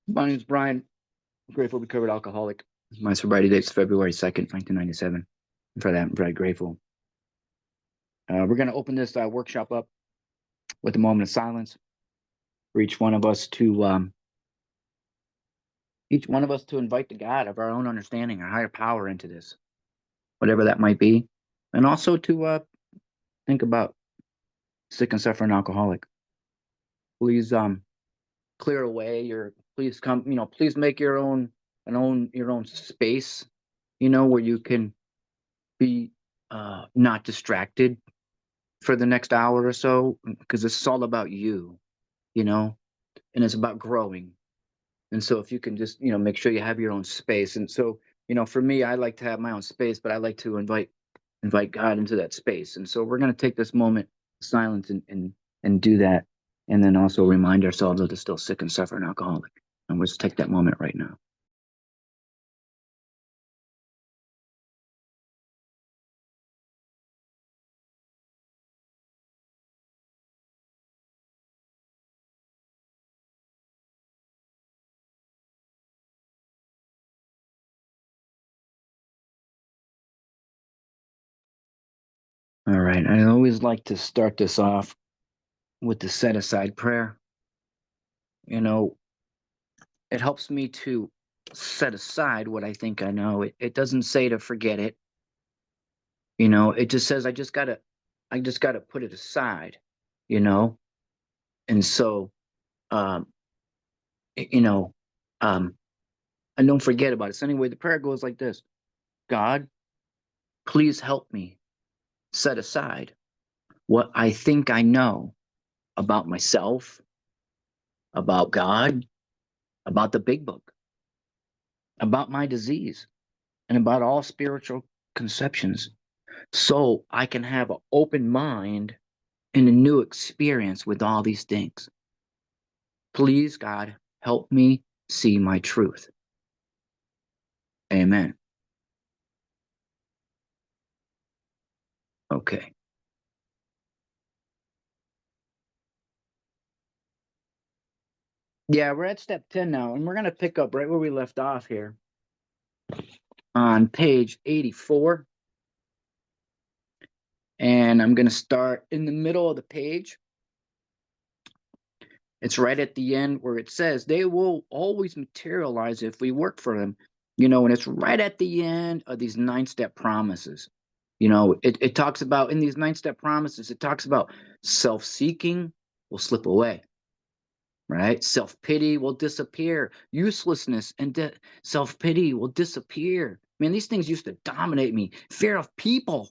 My name is Brian. I'm grateful recovered alcoholic. My sobriety date is February 2nd, 1997. And for that, I'm very grateful. We're going to open this workshop up with a moment of silence for each one of us to invite the God of our own understanding, our higher power into this, whatever that might be, and also to think about sick and suffering alcoholic. Please clear away your. Please come. Please make your own space. Where you can be not distracted for the next hour or so, because it's all about you, you know, and it's about growing. And so if you can just, make sure you have your own space. And so, for me, I like to have my own space, but I like to invite God into that space. And so we're going to take this moment of silence and do that. And then also remind ourselves that it's still sick and suffering alcoholic. And we'll just take that moment right now. All right. I always like to start this off with the set aside prayer. You know, it helps me to set aside what I think I know. It doesn't say to forget it. It just says I just gotta put it aside, you know? And so um, y- you know, um, and don't forget about it. So anyway, the prayer goes like this: God, please help me set aside what I think I know about myself, about God, about the big book, about my disease, and about all spiritual conceptions, so I can have an open mind and a new experience with all these things. Please, God, help me see my truth. Amen. Okay. Yeah, we're at step 10 now, and we're going to pick up right where we left off here on page 84. And I'm going to start in the middle of the page. It's right at the end where it says they will always materialize if we work for them. And it's right at the end of these 9-step promises. It talks about, in these 9-step promises, it talks about self-seeking will slip away, right? Self-pity will disappear. Uselessness and self-pity will disappear. Man, these things used to dominate me. Fear of people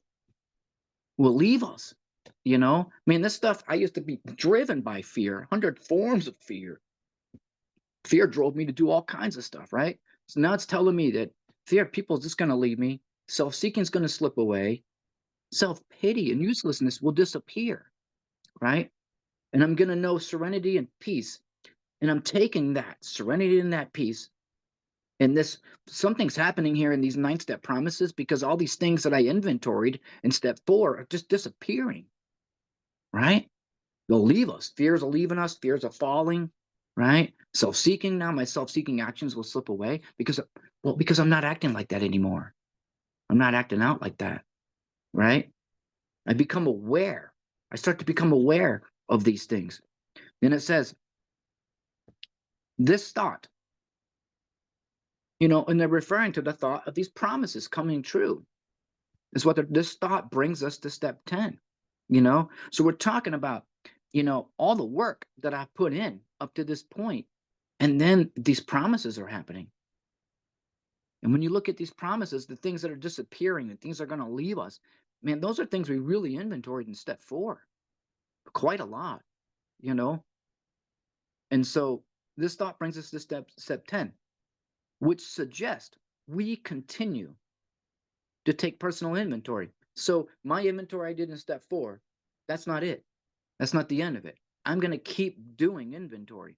will leave us. Man, this stuff, I used to be driven by fear, 100 forms of fear. Fear drove me to do all kinds of stuff, right? So now it's telling me that fear of people is just going to leave me. Self-seeking is going to slip away. Self-pity and uselessness will disappear, right? And I'm going to know serenity and peace. And I'm taking that serenity and that peace. And something's happening here in these 9-step promises, because all these things that I inventoried in step 4 are just disappearing, right? They'll leave us. Fears are leaving us. Fears are falling, right? Self-seeking, now my self-seeking actions will slip away because I'm not acting like that anymore. I'm not acting out like that, right? I become aware. I start to become aware of these things. Then it says, this thought, and they're referring to the thought of these promises coming true. Is what this thought brings us to step 10. So we're talking about, all the work that I've put in up to this point, and then these promises are happening. And when you look at these promises, the things that are disappearing, the things that are going to leave us, man, those are things we really inventoried in step 4, quite a lot, you know. And so this thought brings us to step 10, which suggests we continue to take personal inventory. So my inventory I did in step 4, that's not it. That's not the end of it. I'm going to keep doing inventory.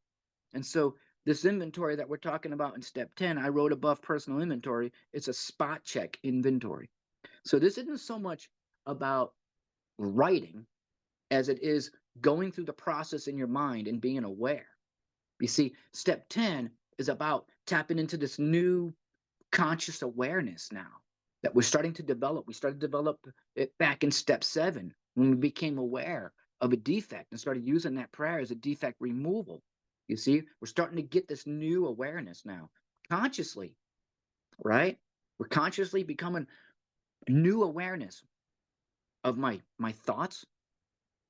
And so this inventory that we're talking about in step 10, I wrote above personal inventory, it's a spot check inventory. So this isn't so much about writing as it is going through the process in your mind and being aware. You see, step 10 is about tapping into this new conscious awareness now that we're starting to develop. We started to develop it back in step 7 when we became aware of a defect and started using that prayer as a defect removal. You see, we're starting to get this new awareness now consciously, right? We're consciously becoming new awareness of my thoughts,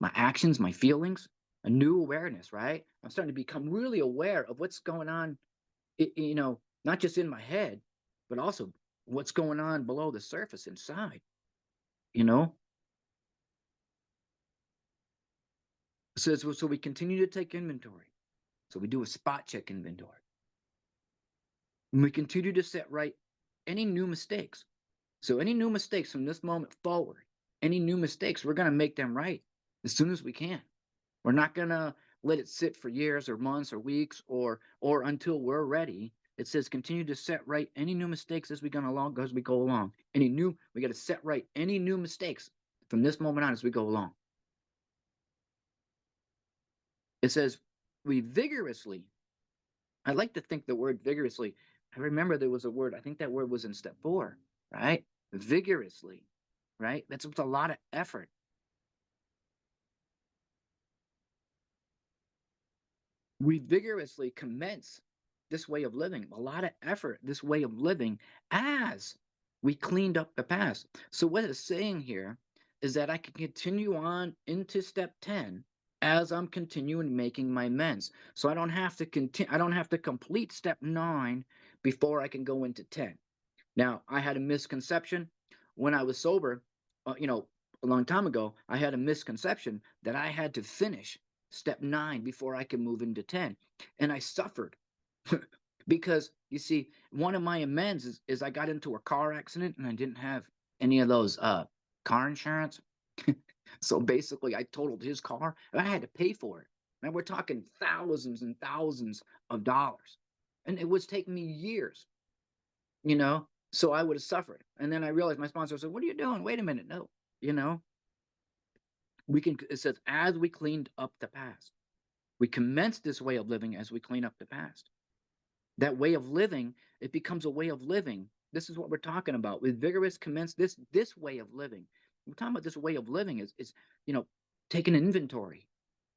my actions, my feelings, a new awareness, right? I'm starting to become really aware of what's going on, not just in my head, but also what's going on below the surface inside, you know? So we continue to take inventory. So we do a spot check inventory. And we continue to set right any new mistakes. So any new mistakes from this moment forward, any new mistakes, we're going to make them right as soon as we can. We're not going to let it sit for years or months or weeks or until we're ready. It says continue to set right any new mistakes as we go along. We got to set right any new mistakes from this moment on as we go along. It says we vigorously. I like to think the word vigorously. I remember there was a word. I think that word was in step 4, right? Vigorously, right? That's with a lot of effort. We vigorously commence this way of living, a lot of effort, this way of living as we cleaned up the past. So what it's saying here is that I can continue on into step 10 as I'm continuing making my amends. So I don't have to complete step 9 before I can go into 10. Now, I had a misconception when I was sober, a long time ago. I had a misconception that I had to finish step 9 before I could move into 10. And I suffered because, you see, one of my amends is I got into a car accident and I didn't have any of those car insurance. So basically, I totaled his car and I had to pay for it. And we're talking thousands and thousands of dollars. And it was taking me years, so I would have suffered. And then I realized my sponsor said, "What are you doing? Wait a minute. No, you know, it says, as we cleaned up the past, we commenced this way of living as we clean up the past. That way of living, it becomes a way of living. This is what we're talking about. With vigorous commence this way of living. We're talking about this way of living is taking inventory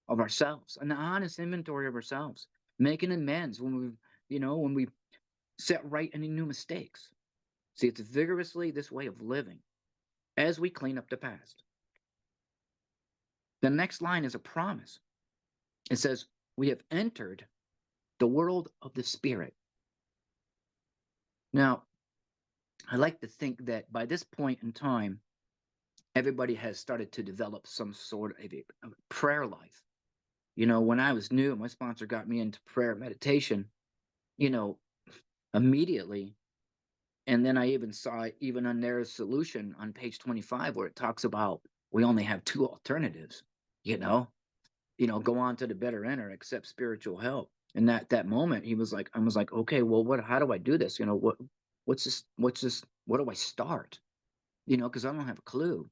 of ourselves, an honest inventory of ourselves, making amends when we set right any new mistakes. See, it's vigorously this way of living as we clean up the past. The next line is a promise. It says, we have entered the world of the Spirit. Now, I like to think that by this point in time, everybody has started to develop some sort of a prayer life. When I was new, my sponsor got me into prayer meditation, immediately. And then I even saw even on their solution on page 25 where it talks about we only have 2 alternatives, go on to the better end or accept spiritual help. And that moment I was like, okay, well, how do I do this? What's this, what do I start? Because I don't have a clue,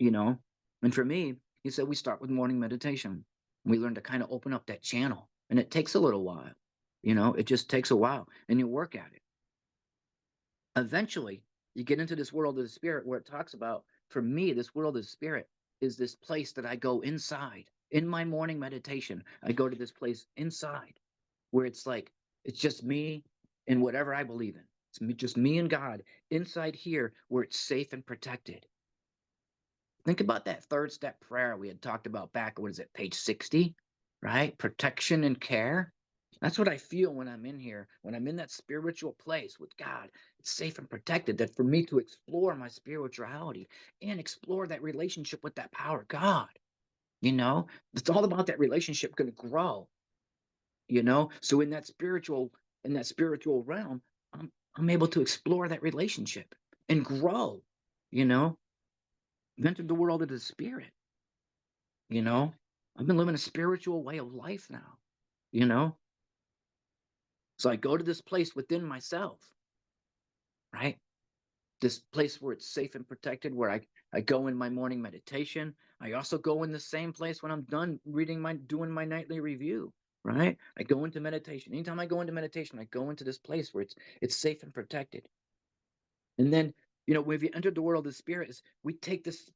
and for me, he said, we start with morning meditation. We learn to kind of open up that channel, and it takes a little while, it just takes a while, and you work at it. Eventually, you get into this world of the Spirit where it talks about, for me, this world of the Spirit is this place that I go inside. In my morning meditation, I go to this place inside where it's just me and whatever I believe in. It's just me and God inside here where it's safe and protected. Think about that 3rd step prayer we had talked about back, page 60, right? Protection and care. That's what I feel when I'm in here, when I'm in that spiritual place with God. It's safe and protected, that for me to explore my spirituality and explore that relationship with that power of God. It's all about that relationship going to grow. So in that spiritual realm, I'm able to explore that relationship and grow. I've entered the world of the Spirit. I've been living a spiritual way of life now. So I go to this place within myself, right? This place where it's safe and protected, where I go in my morning meditation. I also go in the same place when I'm done doing my nightly review. right? I go into meditation. Anytime I go into meditation, I go into this place where it's safe and protected. And then, when we enter the world of spirits, we take this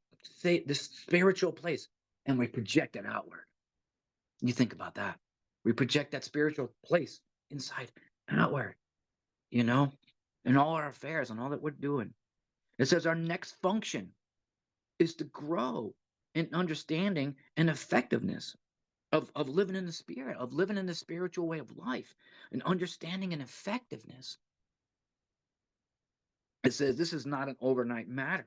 spiritual place and we project it outward. You think about that. We project that spiritual place inside outward, you know, in all our affairs and all that we're doing. It says our next function is to grow in understanding and effectiveness of living in the spirit, of living in the spiritual way of life, and understanding and effectiveness. It says this is not an overnight matter,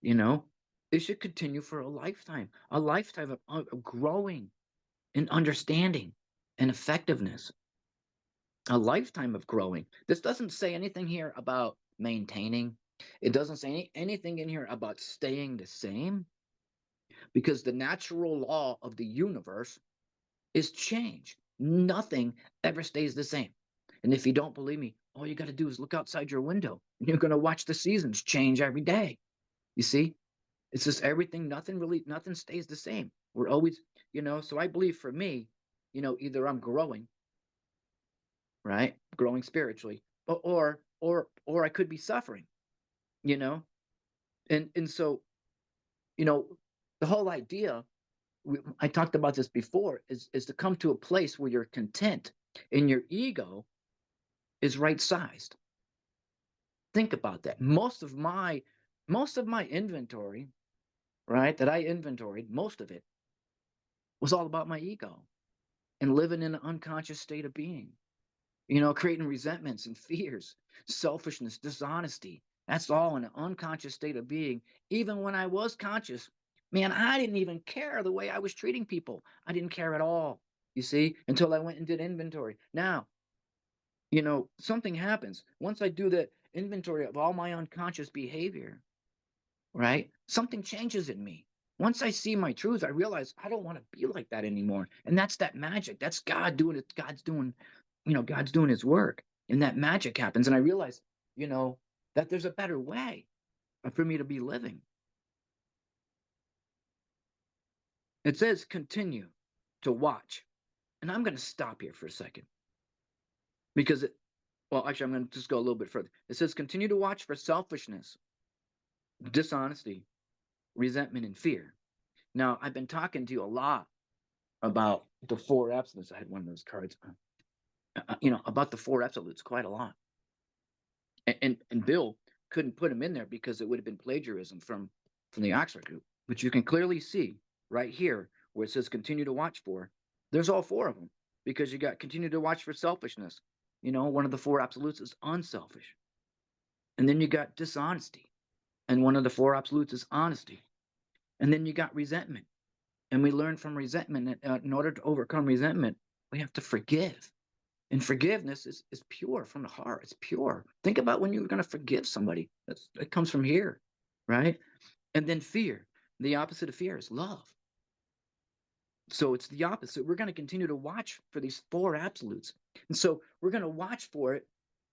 you know. It should continue for a lifetime of growing in understanding and effectiveness, a lifetime of growing. This doesn't say anything here about maintaining. It doesn't say anything in here about staying the same, because the natural law of the universe is change. Nothing ever stays the same. And if you don't believe me, all you got to do is look outside your window and you're going to watch the seasons change every day. You see, it's just everything, nothing stays the same. We're always, so I believe for me, either I'm growing, right? Growing spiritually, or I could be suffering, you know? And so, you know, the whole idea, I talked about this before, is to come to a place where you're content and your ego is right sized. Think about that. Most of my inventory, right, that I inventoried, most of it was all about my ego and living in an unconscious state of being, creating resentments and fears, selfishness, dishonesty. That's all in an unconscious state of being. Even when I was conscious, man, I didn't even care the way I was treating people. I didn't care at all, you see, until I went and did inventory. Now, something happens. Once I do the inventory of all my unconscious behavior, right? Something changes in me. Once I see my truth, I realize I don't want to be like that anymore. And that's that magic. That's God doing it. God's doing his work. And that magic happens. And I realize, that there's a better way for me to be living. It says continue to watch. And I'm going to stop here for a second because actually, I'm going to just go a little bit further. It says continue to watch for selfishness, dishonesty, resentment, and fear. Now, I've been talking to you a lot about the four absolutes. I had one of those cards, about the four absolutes quite a lot. And Bill couldn't put them in there because it would have been plagiarism from the Oxford group. But you can clearly see right here where it says continue to watch for, there's all four of them, because you got continue to watch for selfishness. One of the four absolutes is unselfish. And then you got dishonesty. And one of the four absolutes is honesty. And then you got resentment. And we learn from resentment that in order to overcome resentment, we have to forgive. And forgiveness is pure from the heart. It's pure. Think about when you're going to forgive somebody. That comes from here, right? And then fear. The opposite of fear is love. So it's the opposite. We're going to continue to watch for these four absolutes. And so we're going to watch for it,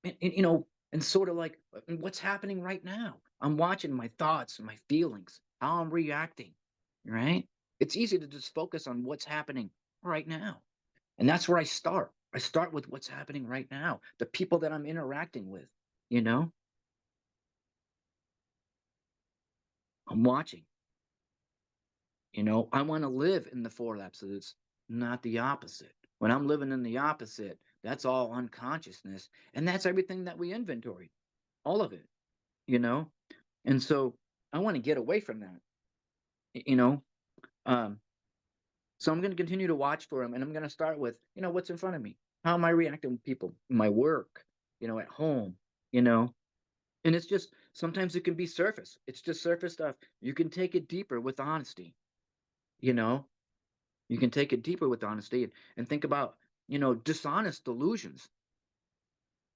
and sort of like what's happening right now. I'm watching my thoughts and my feelings, how I'm reacting, right? It's easy to just focus on what's happening right now. And that's where I start. I start with what's happening right now, the people that I'm interacting with, I'm watching. I want to live in the four absolutes, not the opposite. When I'm living in the opposite, that's all unconsciousness. And that's everything that we inventory, all of it, you know? And so I want to get away from that, you know? So I'm going to continue to watch for them. And I'm going to start with, what's in front of me? How am I reacting to people? My work, at home, you know? And it's just, sometimes it can be surface. It's just surface stuff. You can take it deeper with honesty, you know? You can take it deeper with honesty and think about, dishonest delusions,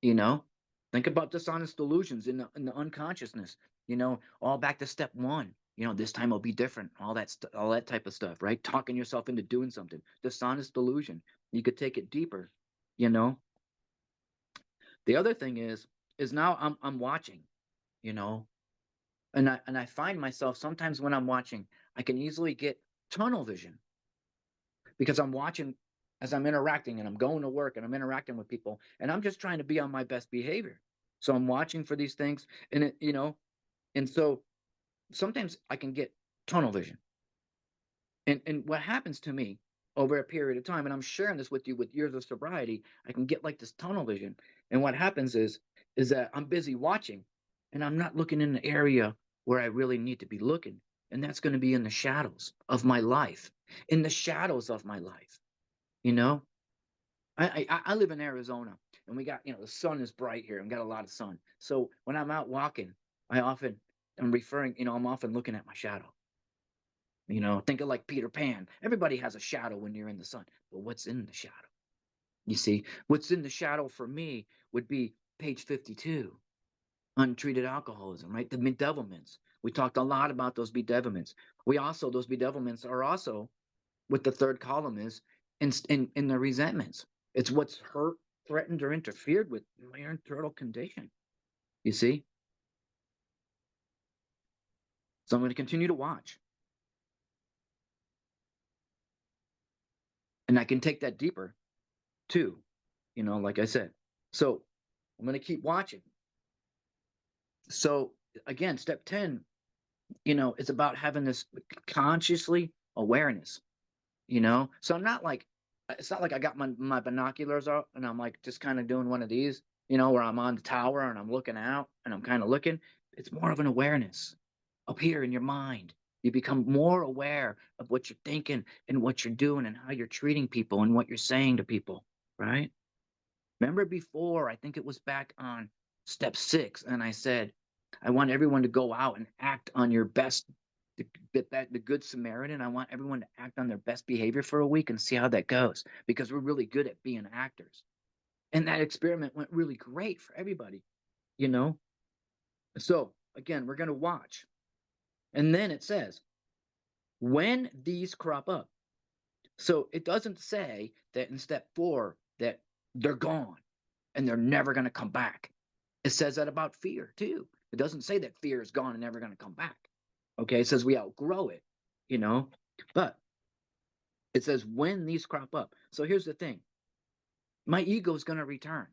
you know? Think about dishonest delusions in the unconsciousness, all back to step one. This time will be different. All that type of stuff, right? Talking yourself into doing something. Dishonest delusion. You could take it deeper, you know? The other thing is now I'm watching, you know, and I find myself sometimes when I'm watching, I can easily get tunnel vision because I'm watching as I'm interacting and I'm going to work and I'm interacting with people and I'm just trying to be on my best behavior. So I'm watching for these things and and so sometimes I can get tunnel vision. And what happens to me over a period of time, and I'm sharing this with you with years of sobriety, I can get like this tunnel vision. And what happens is that I'm busy watching and I'm not looking in the area where I really need to be looking. And that's going to be in the shadows of my life, in the shadows of my life. You know, I live in Arizona and we got, the sun is bright here and got a lot of sun. So when I'm out walking, I'm often looking at my shadow. Think of like Peter Pan. Everybody has a shadow when you're in the sun, but what's in the shadow? You see, what's in the shadow for me would be page 52, untreated alcoholism, right? The bedevilments. We talked a lot about those bedevilments. Those bedevilments are also what the third column is in the resentments. It's what's hurt, threatened, or interfered with my internal condition. You see? So I'm going to continue to watch. And I can take that deeper too, like I said. So I'm going to keep watching. So again, step 10, it's about having this consciously awareness, So it's not like I got my binoculars out and I'm like just kind of doing one of these, where I'm on the tower and I'm looking out and I'm kind of looking. It's more of an awareness up here in your mind. You become more aware of what you're thinking and what you're doing and how you're treating people and what you're saying to people, right? Remember before, I think it was back on step 6, and I said, I want everyone to go out and act on your best, the good Samaritan. I want everyone to act on their best behavior for a week and see how that goes, because we're really good at being actors. And that experiment went really great for everybody, you know? So again, we're going to watch. And then it says, when these crop up. So it doesn't say that in step 4 that they're gone and they're never going to come back. It says that about fear too. It doesn't say that fear is gone and never going to come back. Okay, it says we outgrow it, but it says when these crop up. So here's the thing. My ego is going to return.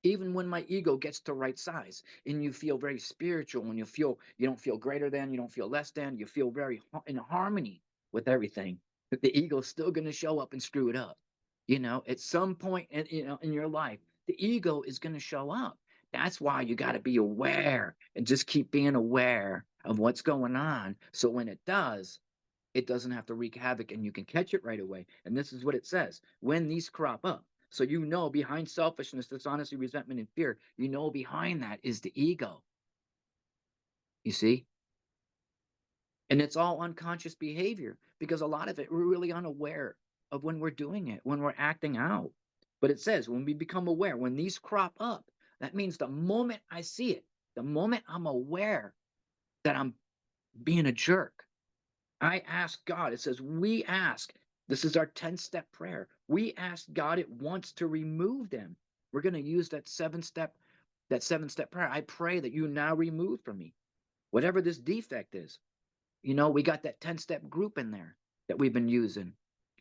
Even when my ego gets to right size and you feel very spiritual and you don't feel greater than, you don't feel less than, you feel very in harmony with everything, the ego is still going to show up and screw it up. At some point in your life, the ego is going to show up. That's why you got to be aware and just keep being aware of what's going on. So when it does, it doesn't have to wreak havoc and you can catch it right away. And this is what it says when these crop up. So behind selfishness, dishonesty, resentment, and fear, behind that is the ego. You see? And it's all unconscious behavior because a lot of it we're really unaware of when we're doing it, when we're acting out. But it says when we become aware, when these crop up, that means the moment I see it, the moment I'm aware that I'm being a jerk, I ask God. It says we ask. This is our 10-step prayer. We ask God at once to remove them. We're going to use that 7-step prayer. I pray that you now remove from me whatever this defect is. We got that 10-step group in there that we've been using.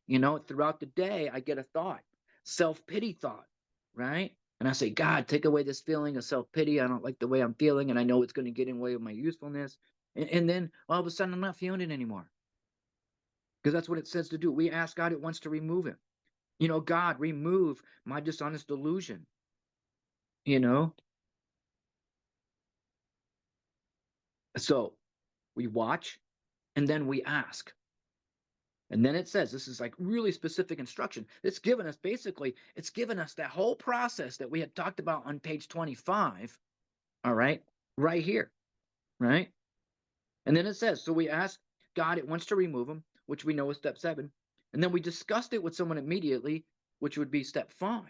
Throughout the day, I get a thought, self-pity thought, right? And I say, God, take away this feeling of self-pity. I don't like the way I'm feeling, and I know it's going to get in the way of my usefulness. And then all of a sudden, I'm not feeling it anymore. Because that's what it says to do. We ask God at once to remove it. God, remove my dishonest delusion. So we watch and then we ask. And then it says, this is like really specific instruction. It's given us that whole process that we had talked about on page 25. All right. Right here. Right. And then it says, so we ask God at once to remove them, which we know is step 7. And then we discussed it with someone immediately, which would be step 5.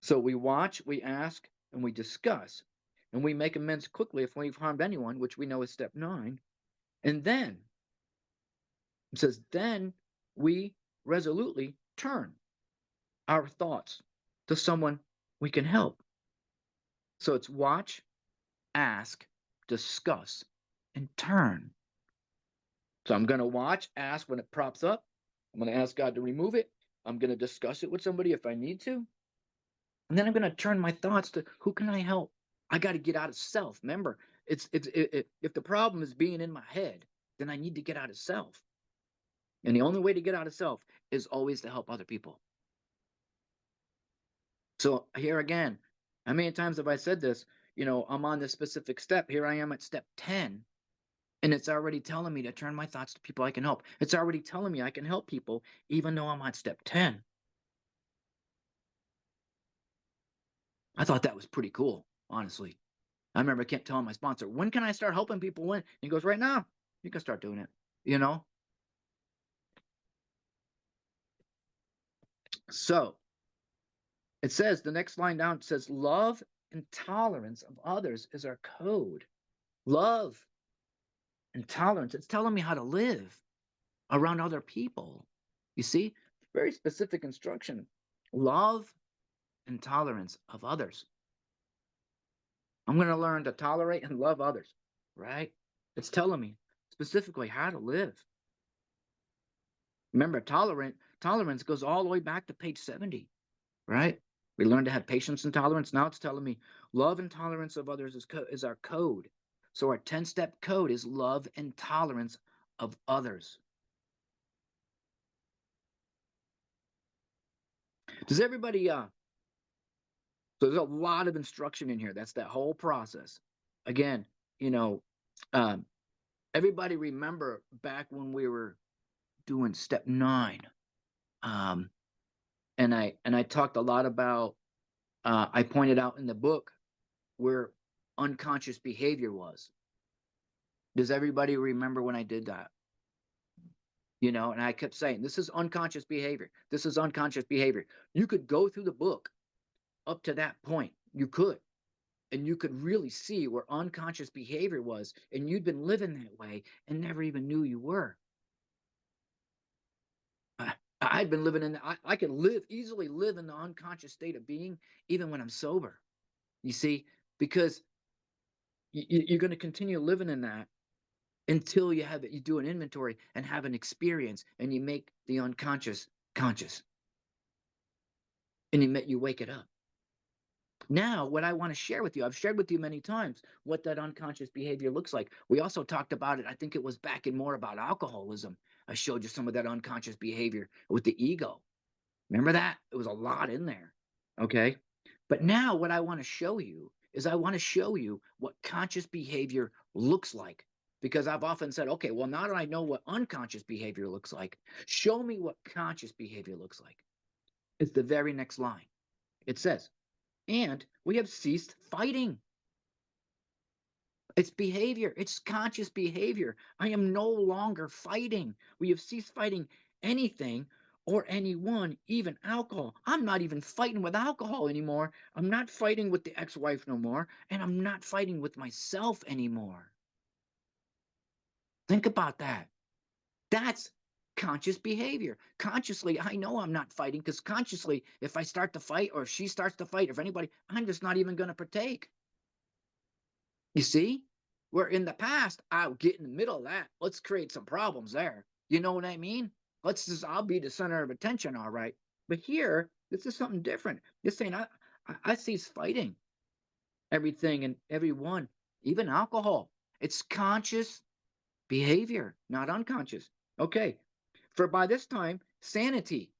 So we watch, we ask, and we discuss. And we make amends quickly if we've harmed anyone, which we know is step 9. And then it says, then we resolutely turn our thoughts to someone we can help. So it's watch, ask, discuss, and turn. So I'm going to watch, ask when it props up. I'm going to ask God to remove it. I'm going to discuss it with somebody if I need to. And then I'm going to turn my thoughts to who can I help? I got to get out of self. Remember, if the problem is being in my head, then I need to get out of self. And the only way to get out of self is always to help other people. So here again, how many times have I said this? I'm on this specific step. Here I am at step 10, and it's already telling me to turn my thoughts to people I can help. It's already telling me I can help people, even though I'm on step 10. I thought that was pretty cool, honestly. I remember I kept telling my sponsor, when can I start helping people? When? He goes, right now. You can start doing it, you know? So it says, the next line down, it says, love and tolerance of others is our code. Love and tolerance. It's telling me how to live around other people. You see, very specific instruction. Love and tolerance of others. I'm going to learn to tolerate and love others, right? It's telling me specifically how to live. Remember, tolerance goes all the way back to page 70, right? We learned to have patience and tolerance. Now it's telling me love and tolerance of others is our code. So our 10-step code is love and tolerance of others. Does everybody so there's a lot of instruction in here. That's that whole process. Again, um, everybody remember back when we were doing step 9, um, and I talked a lot about. I pointed out in the book where unconscious behavior was. Does everybody remember when I did that? And I kept saying, this is unconscious behavior. This is unconscious behavior. You could go through the book up to that point. You could. And you could really see where unconscious behavior was, and you'd been living that way and never even knew you were. I'd been living in I could easily live in the unconscious state of being even when I'm sober. You see, because you're going to continue living in that until you do an inventory and have an experience, and you make the unconscious conscious, and you wake it up. Now, what I want to share with you, I've shared with you many times what that unconscious behavior looks like. We also talked about it. I think it was back in more about alcoholism. I showed you some of that unconscious behavior with the ego. Remember that? It was a lot in there. Okay. But now what I want to show you is I want to show you what conscious behavior looks like. Because I've often said, okay, well, now that I know what unconscious behavior looks like, show me what conscious behavior looks like. It's the very next line. It says, and we have ceased fighting. It's behavior. It's conscious behavior. I am no longer fighting. We have ceased fighting anything or anyone, even alcohol. I'm not even fighting with alcohol anymore. I'm not fighting with the ex-wife no more, and I'm not fighting with myself anymore. Think about that. That's conscious behavior. Consciously, I know I'm not fighting, because consciously, if I start to fight, or if she starts to fight, if anybody, I'm just not even going to partake. You see? Where in the past, I'll get in the middle of that. Let's create some problems there. You know what I mean? I'll be the center of attention, all right. But here, this is something different. This saying, I cease fighting everything and everyone, even alcohol. It's conscious behavior, not unconscious. Okay. For by this time, sanity.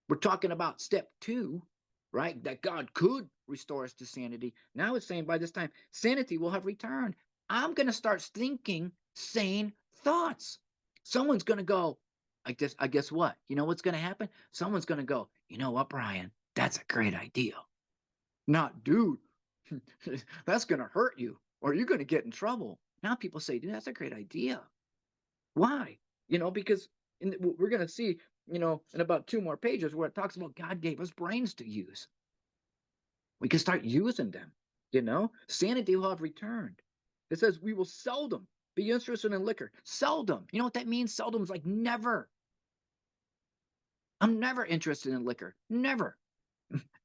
We're talking about step 2, right? That God could restore us to sanity. Now it's saying by this time, sanity will have returned. I'm going to start thinking sane thoughts. Someone's going to go, I guess what? You know what's going to happen? Someone's going to go, you know what, Brian? That's a great idea. Not, dude, that's going to hurt you, or you're going to get in trouble. Now people say, dude, that's a great idea. Why? Because we're going to see, in about 2 more pages where it talks about God gave us brains to use. We can start using them, Sanity will have returned. It says we will seldom be interested in liquor. Seldom. You know what that means? Seldom is like never. I'm never interested in liquor. Never.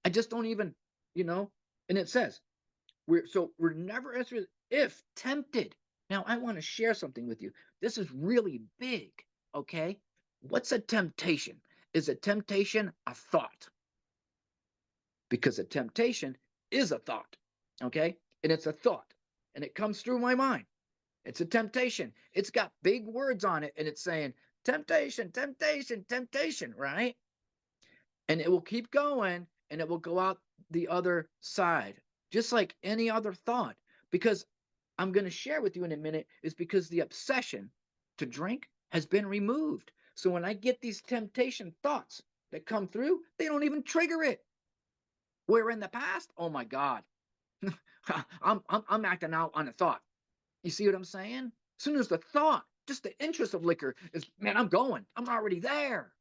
I just don't even, and it says, we're never interested if tempted. Now, I want to share something with you. This is really big, okay? What's a temptation? is a temptation a thought? Because a temptation is a thought, okay? And it's a thought, and it comes through my mind. It's a temptation. It's got big words on it, and it's saying, temptation, temptation, temptation, right? And it will keep going, and it will go out the other side, just like any other thought. Because I'm going to share with you in a minute, is because the obsession to drink has been removed. So when I get these temptation thoughts that come through, they don't even trigger it. Where in the past, oh my God, I'm acting out on a thought. You see what I'm saying? As soon as the thought, just the interest of liquor is, man, I'm going. I'm already there.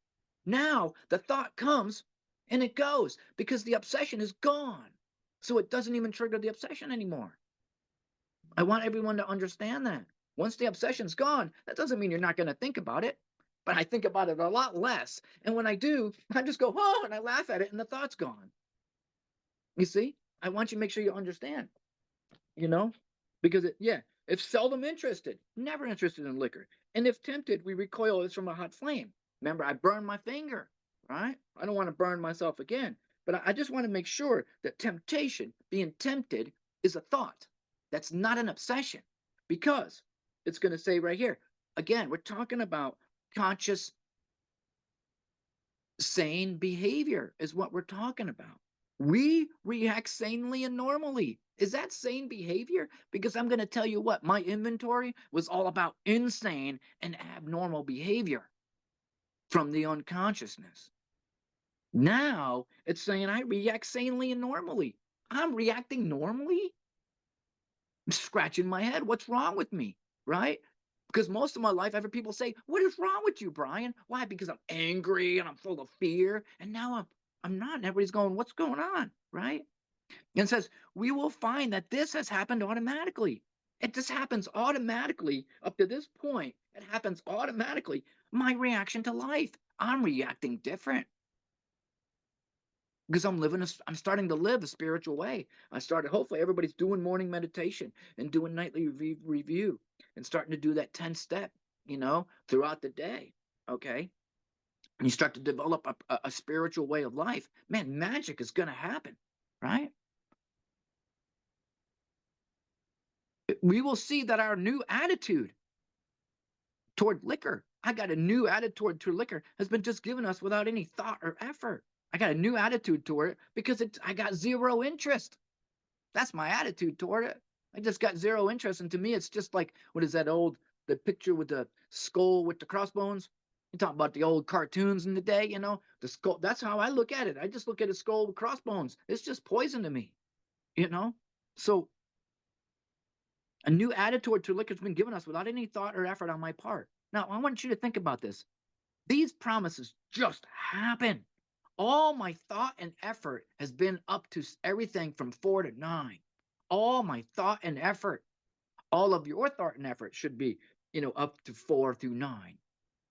Now the thought comes and it goes because the obsession is gone. So it doesn't even trigger the obsession anymore. I want everyone to understand that. Once the obsession's gone, that doesn't mean you're not going to think about it, but I think about it a lot less. And when I do, I just go, oh, and I laugh at it and the thought's gone. You see? I want you to make sure you understand, you know, because if seldom interested, never interested in liquor. And if tempted, we recoil as from a hot flame. Remember, I burned my finger, right? I don't want to burn myself again. But I just want to make sure that temptation, being tempted, is a thought. That's not an obsession. Because it's going to say right here, again, we're talking about conscious, sane behavior, is what we're talking about. We react sanely and normally. Is that sane behavior? Because I'm going to tell you what, my inventory was all about insane and abnormal behavior from the unconsciousness. Now it's saying I react sanely and normally. I'm reacting normally? I'm scratching my head. What's wrong with me? Right? Because most of my life, I've heard people say, what is wrong with you, Brian? Why? Because I'm angry and I'm full of fear. And now I'm not. And everybody's going, what's going on? Right? And it says, we will find that this has happened automatically. It just happens automatically up to this point. It happens automatically. My reaction to life, I'm reacting different because I'm starting to live a spiritual way. Hopefully everybody's doing morning meditation and doing nightly review and starting to do that 10 step, throughout the day. Okay. And you start to develop a spiritual way of life. Man, magic is going to happen, right? We will see that our new attitude toward liquor, I got a new attitude toward liquor, has been just given us without any thought or effort. I got a new attitude toward it because I got zero interest. That's my attitude toward it. I just got zero interest. And to me, it's just like, what is that the picture with the skull with the crossbones? You talk about the old cartoons in the day, the skull. That's how I look at it. I just look at a skull with crossbones. It's just poison to me, So a new attitude to liquor has been given us without any thought or effort on my part. Now, I want you to think about this. These promises just happen. All my thought and effort has been up to everything from 4 to 9. All my thought and effort, all of your thought and effort should be, up to 4 through 9.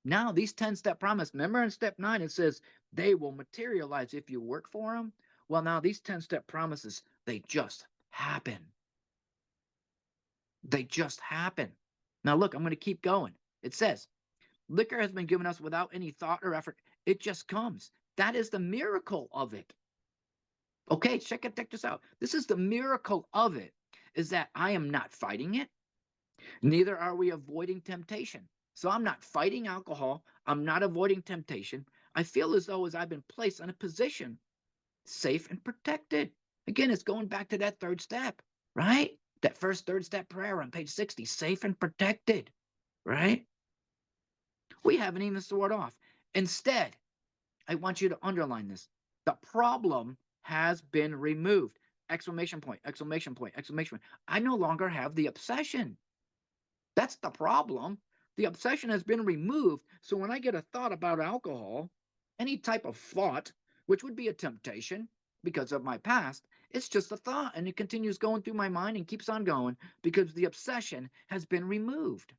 Now, these 10-step promise, remember in step 9, it says they will materialize if you work for them. Well, now these 10-step promises, they just happen. They just happen. Now, look, I'm going to keep going. It says, liquor has been given us without any thought or effort. It just comes. That is the miracle of it. Okay, check this out. This is the miracle of it, is that I am not fighting it. Neither are we avoiding temptation. So I'm not fighting alcohol. I'm not avoiding temptation. I feel as though as I've been placed in a position safe and protected. Again, it's going back to that third step, right? That first third step prayer on page 60, safe and protected, right? We haven't even sworn off. Instead, I want you to underline this. The problem has been removed. Exclamation point, exclamation point, exclamation point. I no longer have the obsession. That's the problem. The obsession has been removed. So when I get a thought about alcohol, any type of thought, which would be a temptation because of my past, it's just a thought and it continues going through my mind and keeps on going because the obsession has been removed.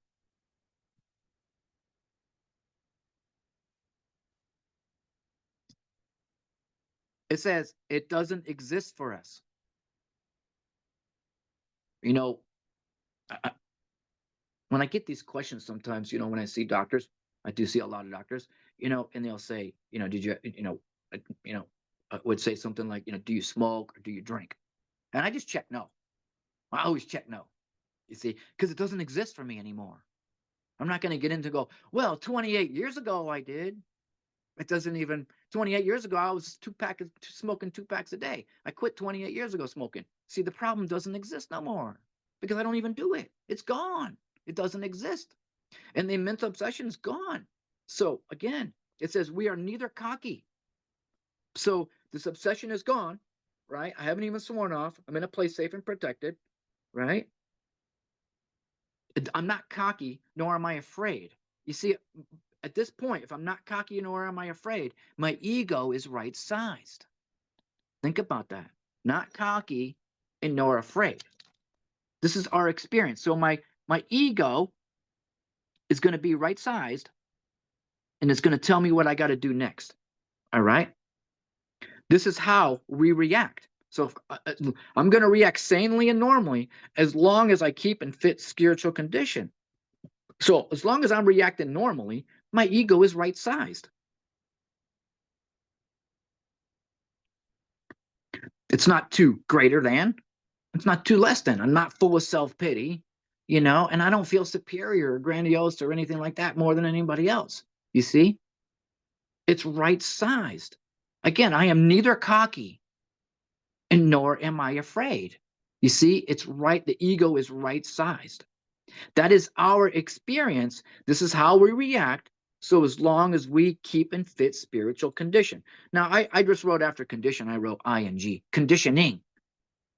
It says it doesn't exist for us. When I get these questions sometimes, when I see doctors, I do see a lot of doctors, and they'll say, did you, would say something like, do you smoke or do you drink? And I just check no. I always check no, you see, because it doesn't exist for me anymore. I'm not going to get into go, well, 28 years ago I did. It doesn't even, 28 years ago, I was smoking 2 packs a day. I quit 28 years ago smoking. See, the problem doesn't exist no more because I don't even do it. It's gone. It doesn't exist. And the mental obsession is gone. So again, it says we are neither cocky. So this obsession is gone, right? I haven't even sworn off. I'm in a place safe and protected, right? I'm not cocky, nor am I afraid. You see, at this point, if I'm not cocky nor am I afraid, my ego is right-sized. Think about that. Not cocky and nor afraid. This is our experience. So my ego is going to be right-sized, and it's going to tell me what I got to do next. All right? This is how we react. So I'm going to react sanely and normally as long as I keep in fit spiritual condition. So as long as I'm reacting normally, my ego is right-sized. It's not too greater than. It's not too less than. I'm not full of self-pity, and I don't feel superior or grandiose or anything like that more than anybody else. You see? It's right-sized. Again, I am neither cocky and nor am I afraid. You see? It's right. The ego is right-sized. That is our experience. This is how we react. So as long as we keep in fit spiritual condition. Now, I just wrote after condition, I wrote ing, conditioning.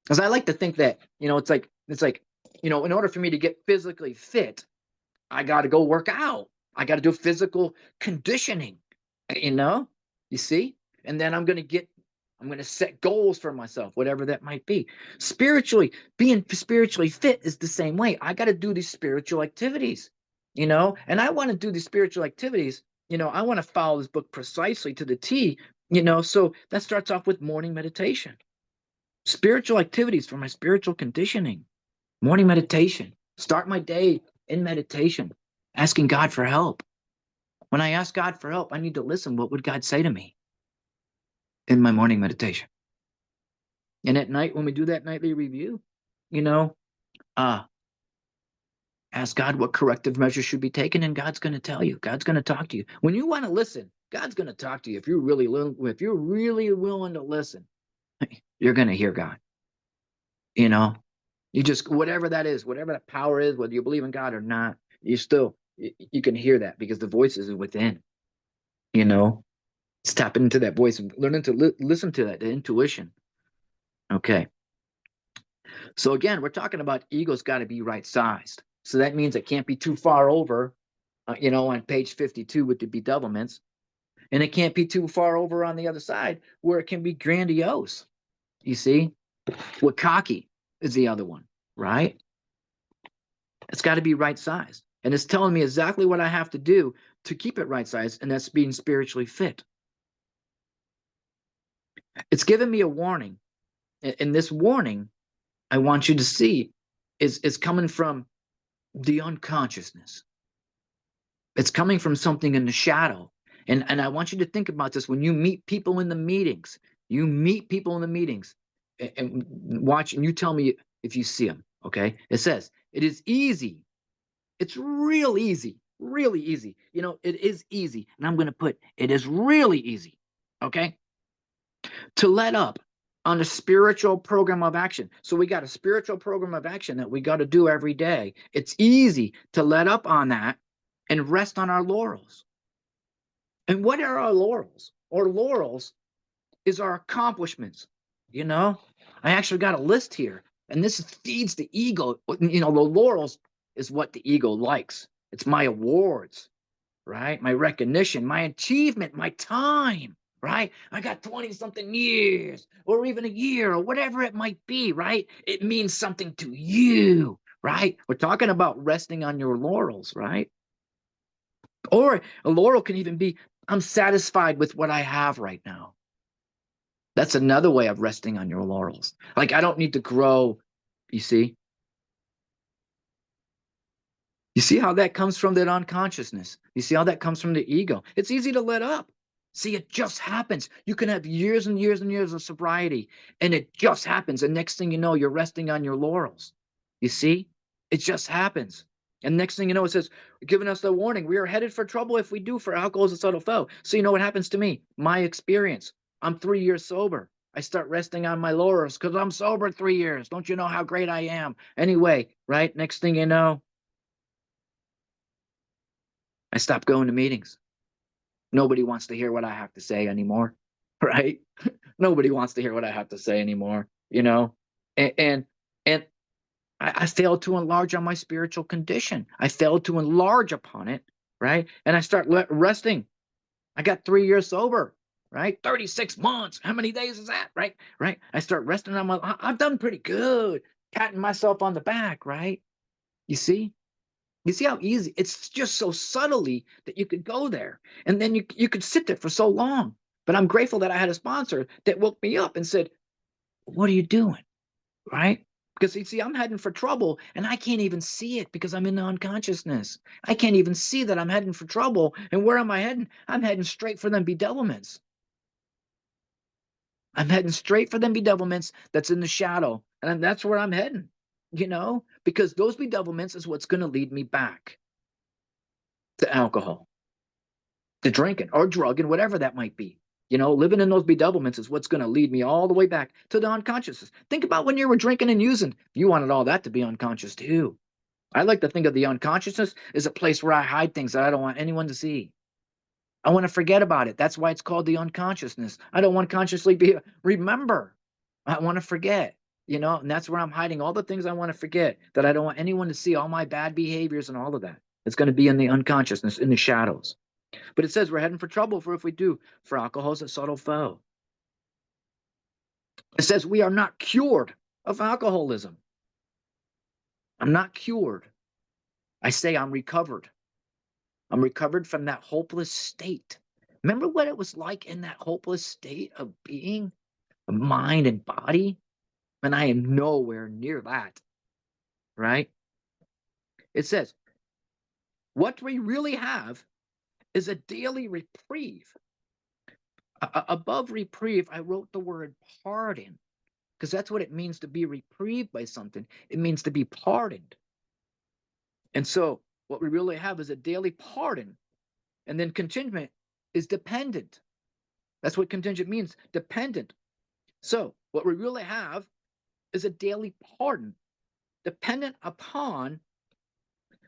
Because I like to think that, it's like, in order for me to get physically fit, I got to go work out. I got to do physical conditioning, you see? And then I'm going to set goals for myself, whatever that might be. Being spiritually fit is the same way. I got to do these spiritual activities, and I want to do these spiritual activities. I want to follow this book precisely to the T, so that starts off with morning meditation. Spiritual activities for my spiritual conditioning. Morning meditation. Start my day in meditation, asking God for help. When I ask God for help, I need to listen. What would God say to me in my morning meditation? And at night, when we do that nightly review, ask God what corrective measures should be taken, and God's going to tell you. God's going to talk to you. When you want to listen, God's going to talk to you. If you're really willing to listen, you're going to hear God. You just, whatever that is, whatever that power is, whether you believe in God or not, you can hear that because the voice is within. It's tapping into that voice and learning to listen to that, the intuition. Okay. So again, we're talking about ego's got to be right-sized. So that means it can't be too far over, on page 52 with the bedevilments. And it can't be too far over on the other side where it can be grandiose. You see? What cocky is the other one, right? It's got to be right-sized. And it's telling me exactly what I have to do to keep it right-sized, and that's being spiritually fit. It's giving me a warning. And this warning, I want you to see, is coming from the unconsciousness. It's coming from something in the shadow. And I want you to think about this when you meet people in the meetings. You meet people in the meetings and watch, and you tell me if you see them, okay? It says, it is easy. It's real easy, really easy. It is easy. And I'm going to put, it is really easy, okay? To let up on a spiritual program of action. So we got a spiritual program of action that we got to do every day. It's easy to let up on that and rest on our laurels. And what are our laurels? Our laurels is our accomplishments. I actually got a list here, and this feeds the ego. The laurels is what the ego likes. It's my awards, right? My recognition, my achievement, my time. Right? I got 20-something years or even a year or whatever it might be, right? It means something to you, right? We're talking about resting on your laurels, right? Or a laurel can even be, I'm satisfied with what I have right now. That's another way of resting on your laurels. Like, I don't need to grow, you see? You see how that comes from that unconsciousness? You see how that comes from the ego? It's easy to let up. See, it just happens. You can have years and years and years of sobriety, and it just happens. And next thing you know, you're resting on your laurels. You see, it just happens. And next thing you know, it says, giving us the warning, we are headed for trouble if we do, for alcohol is a subtle foe. So you know what happens to me? My experience. I'm 3 years sober. I start resting on my laurels because I'm sober 3 years. Don't you know how great I am? Anyway, right? Next thing you know, I stopped going to meetings. Nobody wants to hear what I have to say anymore, right? Nobody wants to hear what I have to say anymore, you know? And I failed to enlarge on my spiritual condition. I failed to enlarge upon it, right? And I start resting. I got 3 years sober, right? 36 months. How many days is that, right? Right? I start resting on I've done pretty good, patting myself on the back, right? You see? You see how easy it's just so subtly that you could go there, and then you could sit there for so long. But I'm grateful that I had a sponsor that woke me up and said, "What are you doing?" Right? Because you see, I'm heading for trouble, and I can't even see it because I'm in the unconsciousness. I can't even see that I'm heading for trouble. And where am I heading? I'm heading straight for them bedevilments. I'm heading straight for them bedevilments that's in the shadow, and that's where I'm heading. Because those bedevilments is what's going to lead me back to alcohol, to drinking or drugging, whatever that might be. Living in those bedevilments is what's going to lead me all the way back to the unconsciousness. Think about when you were drinking and using. You wanted all that to be unconscious too. I like to think of the unconsciousness as a place where I hide things that I don't want anyone to see. I want to forget about it. That's why it's called the unconsciousness. I don't want to consciously remember. I want to forget, and that's where I'm hiding all the things I want to forget that I don't want anyone to see, all my bad behaviors and all of that. It's going to be in the unconsciousness, in the shadows. But it says we're heading for trouble for if we do, for alcohol is a subtle foe. It says we are not cured of alcoholism. I'm not cured. I say I'm recovered. I'm recovered from that hopeless state. Remember what it was like in that hopeless state of being, of mind and body? And I am nowhere near that, right? It says, what we really have is a daily reprieve. Above reprieve, I wrote the word pardon, because that's what it means to be reprieved by something. It means to be pardoned. And so what we really have is a daily pardon. And then contingent is dependent. That's what contingent means, dependent. So what we really have is a daily pardon, dependent upon,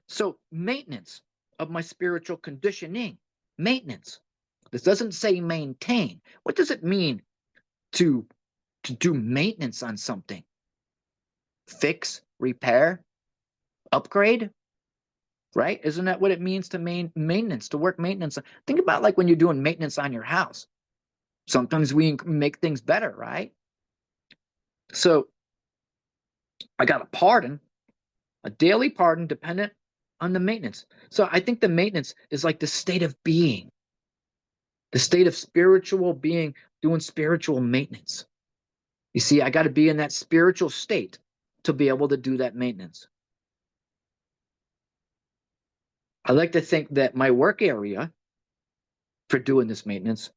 so maintenance of my spiritual conditioning. Maintenance. This doesn't say maintain. What does it mean to do maintenance on something? Fix, repair, upgrade, right? Isn't that what it means to maintenance, to work maintenance? Think about like when you're doing maintenance on your house. Sometimes we make things better, right? So I got a pardon, a daily pardon dependent on the maintenance. So I think the maintenance is like the state of being, the state of spiritual being, doing spiritual maintenance. You see, I got to be in that spiritual state to be able to do that maintenance. I like to think that my work area for doing this maintenance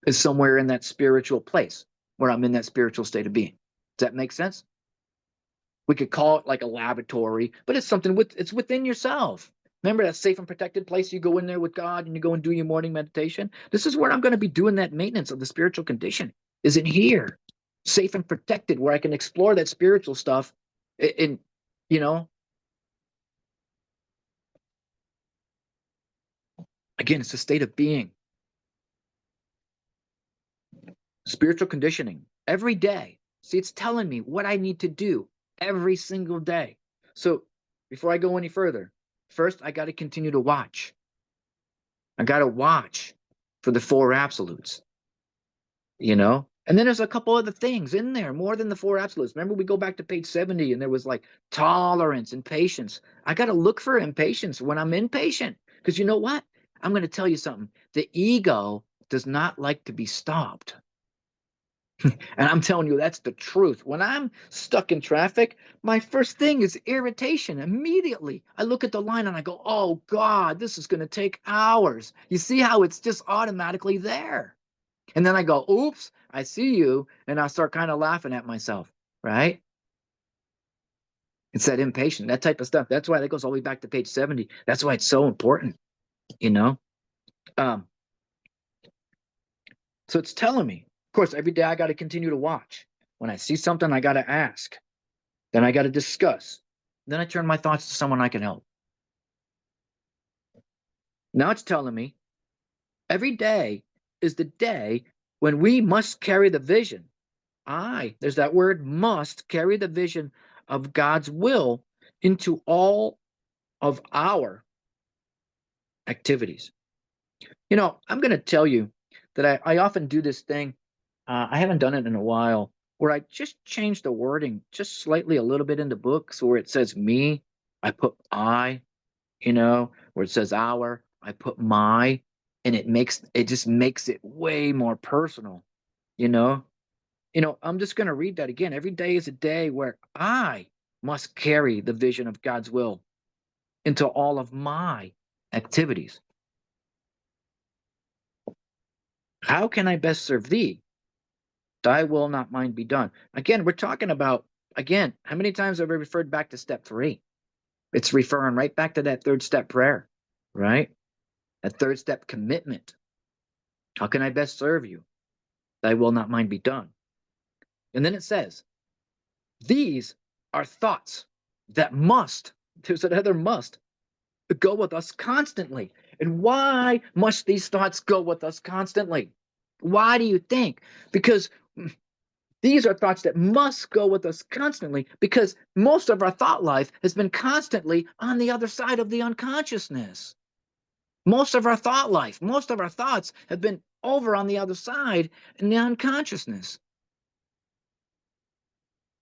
is somewhere in that spiritual place where I'm in that spiritual state of being. Does that make sense? We could call it like a laboratory, but it's something it's within yourself. Remember that safe and protected place you go in there with God and you go and do your morning meditation? This is where I'm going to be doing that maintenance of the spiritual condition, is in here, safe and protected, where I can explore that spiritual stuff in, you know, again, it's a state of being. Spiritual conditioning every day. See, it's telling me what I need to do every single day. So before I go any further, first I got to continue to watch. I got to watch for the four absolutes, And then there's a couple other things in there, more than the four absolutes. Remember, we go back to page 70 and there was like tolerance and patience. I got to look for impatience when I'm impatient. Because you know what? I'm going to tell you something. The ego does not like to be stopped. And I'm telling you, that's the truth. When I'm stuck in traffic, my first thing is irritation. Immediately, I look at the line and I go, oh God, this is going to take hours. You see how it's just automatically there. And then I go, oops, I see you. And I start kind of laughing at myself, right? It's that impatient, that type of stuff. That's why that goes all the way back to page 70. That's why it's so important, you know? Um, so it's telling me, of course, every day I got to continue to watch. When I see something, I got to ask. Then I got to discuss. Then I turn my thoughts to someone I can help. Now it's telling me every day is the day when we must carry the vision. There's that word must carry the vision of God's will into all of our activities. I'm going to tell you that I often do this thing. I haven't done it in a while where I just change the wording just slightly a little bit in the book. So where it says me, I put I, where it says our, I put my, and it just makes it way more personal, you know. I'm just going to read that again. Every day is a day where I must carry the vision of God's will into all of my activities. How can I best serve thee? Thy will, not mine, be done. Again, we're talking about, again, how many times have we referred back to step 3? It's referring right back to that third step prayer, right? That third step commitment. How can I best serve you? Thy will, not mine, be done. And then it says, these are thoughts that must, there's another must, go with us constantly. And why must these thoughts go with us constantly? Why do you think? Because these are thoughts that must go with us constantly, because most of our thought life has been constantly on the other side of the unconsciousness. Most of our thought life, most of our thoughts have been over on the other side in the unconsciousness.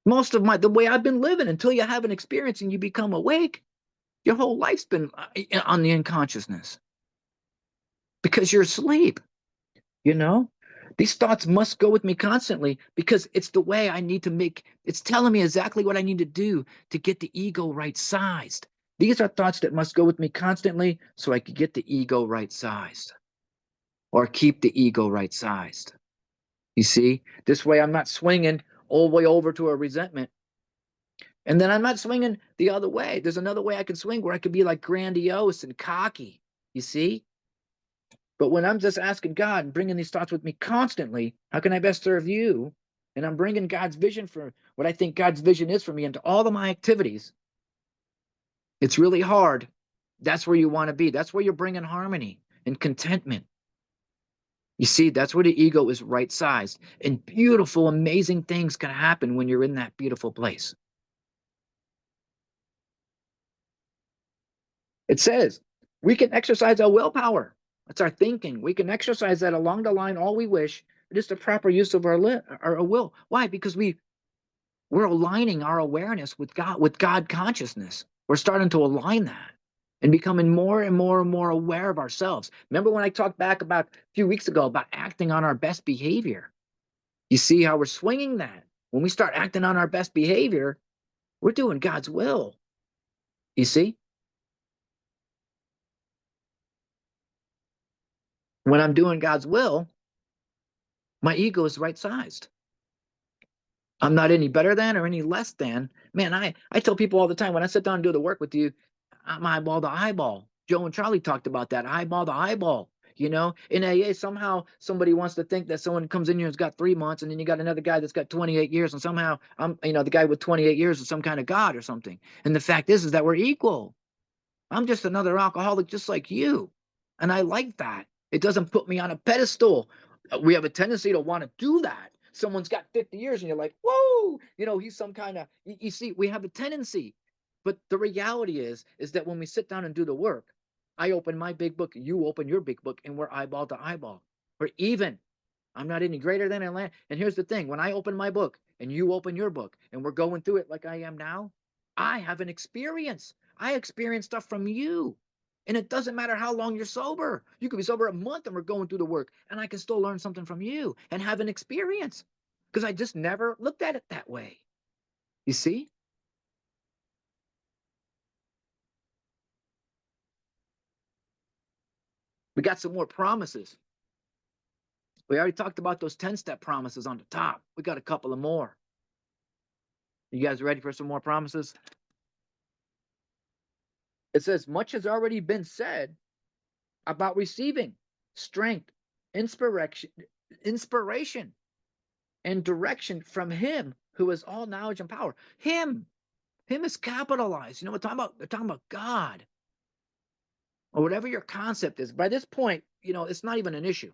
Most of the way I've been living, until you have an experience and you become awake, your whole life's been on the unconsciousness because you're asleep, you know? These thoughts must go with me constantly because it's the way I need to it's telling me exactly what I need to do to get the ego right sized. These are thoughts that must go with me constantly so I can get the ego right sized or keep the ego right sized. You see, this way I'm not swinging all the way over to a resentment. And then I'm not swinging the other way. There's another way I can swing where I could be like grandiose and cocky. You see? But when I'm just asking God and bringing these thoughts with me constantly, how can I best serve you? And I'm bringing God's vision for what I think God's vision is for me into all of my activities. It's really hard. That's where you want to be. That's where you're bringing harmony and contentment. You see, that's where the ego is right sized. And beautiful, amazing things can happen when you're in that beautiful place. It says we can exercise our willpower. That's our thinking. We can exercise that along the line all we wish. It is the proper use of our will. Why? Because we're aligning our awareness with God consciousness. We're starting to align that and becoming more and more and more aware of ourselves. Remember when I talked back about a few weeks ago about acting on our best behavior? You see how we're swinging that. When we start acting on our best behavior, we're doing God's will. You see? When I'm doing God's will, my ego is right sized. I'm not any better than or any less than. Man, I tell people all the time when I sit down and do the work with you, I'm eyeball to eyeball. Joe and Charlie talked about that, eyeball to eyeball. In AA, somehow somebody wants to think that someone comes in here and's got 3 months, and then you got another guy that's got 28 years, and somehow the guy with 28 years is some kind of god or something. And the fact is that we're equal. I'm just another alcoholic just like you. And I like that. It doesn't put me on a pedestal. We have a tendency to want to do that. Someone's got 50 years and you're like, whoa, he's some kind of, you see, we have a tendency. But the reality is that when we sit down and do the work, I open my big book, you open your big book, and we're eyeball to eyeball. We're even. I'm not any greater than Atlanta. And here's the thing, when I open my book and you open your book and we're going through it like I am now, I have an experience. I experience stuff from you. And it doesn't matter how long you're sober. You could be sober a month and we're going through the work, and I can still learn something from you and have an experience because I just never looked at it that way. You see? We got some more promises. We already talked about those 10-step promises on the top. We got a couple of more. You guys ready for some more promises? It says, much has already been said about receiving strength, inspiration, inspiration, and direction from Him who is all knowledge and power. Him is capitalized. You know what I'm talking about? They're talking about God, or whatever your concept is. By this point, it's not even an issue.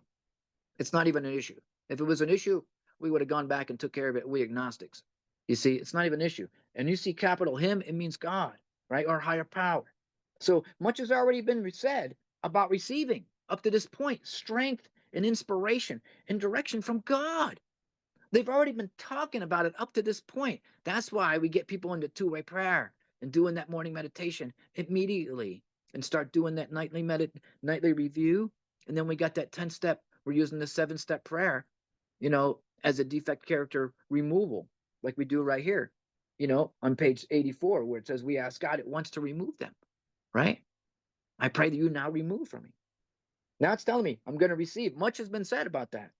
It's not even an issue. If it was an issue, we would have gone back and took care of it. We agnostics. You see, it's not even an issue. And you see capital Him, it means God, right? Or higher power. So much has already been said about receiving up to this point strength and inspiration and direction from God. They've already been talking about it up to this point. That's why we get people into two-way prayer and doing that morning meditation immediately and start doing that nightly review. And then we got that 10-step. We're using the 7-step prayer, as a defect character removal, like we do right here, on page 84, where it says we ask God at once to remove them, right? I pray that you now remove from me. Now it's telling me I'm going to receive. Much has been said about that.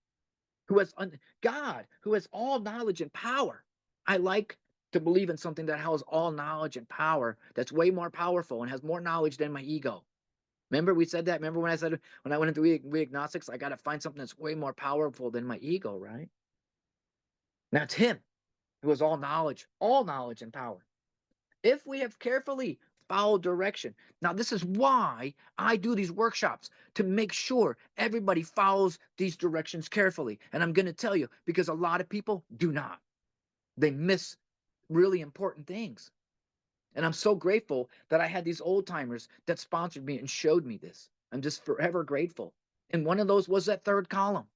God, who has all knowledge and power. I like to believe in something that has all knowledge and power, that's way more powerful and has more knowledge than my ego. Remember we said that? Remember when I said, when I went into we agnostics, I got to find something that's way more powerful than my ego, right? That's Him who has all knowledge and power. If we have carefully followed direction. Now, this is why I do these workshops, to make sure everybody follows these directions carefully. And I'm going to tell you, because a lot of people do not. They miss really important things. And I'm so grateful that I had these old timers that sponsored me and showed me this. I'm just forever grateful. And one of those was that third column.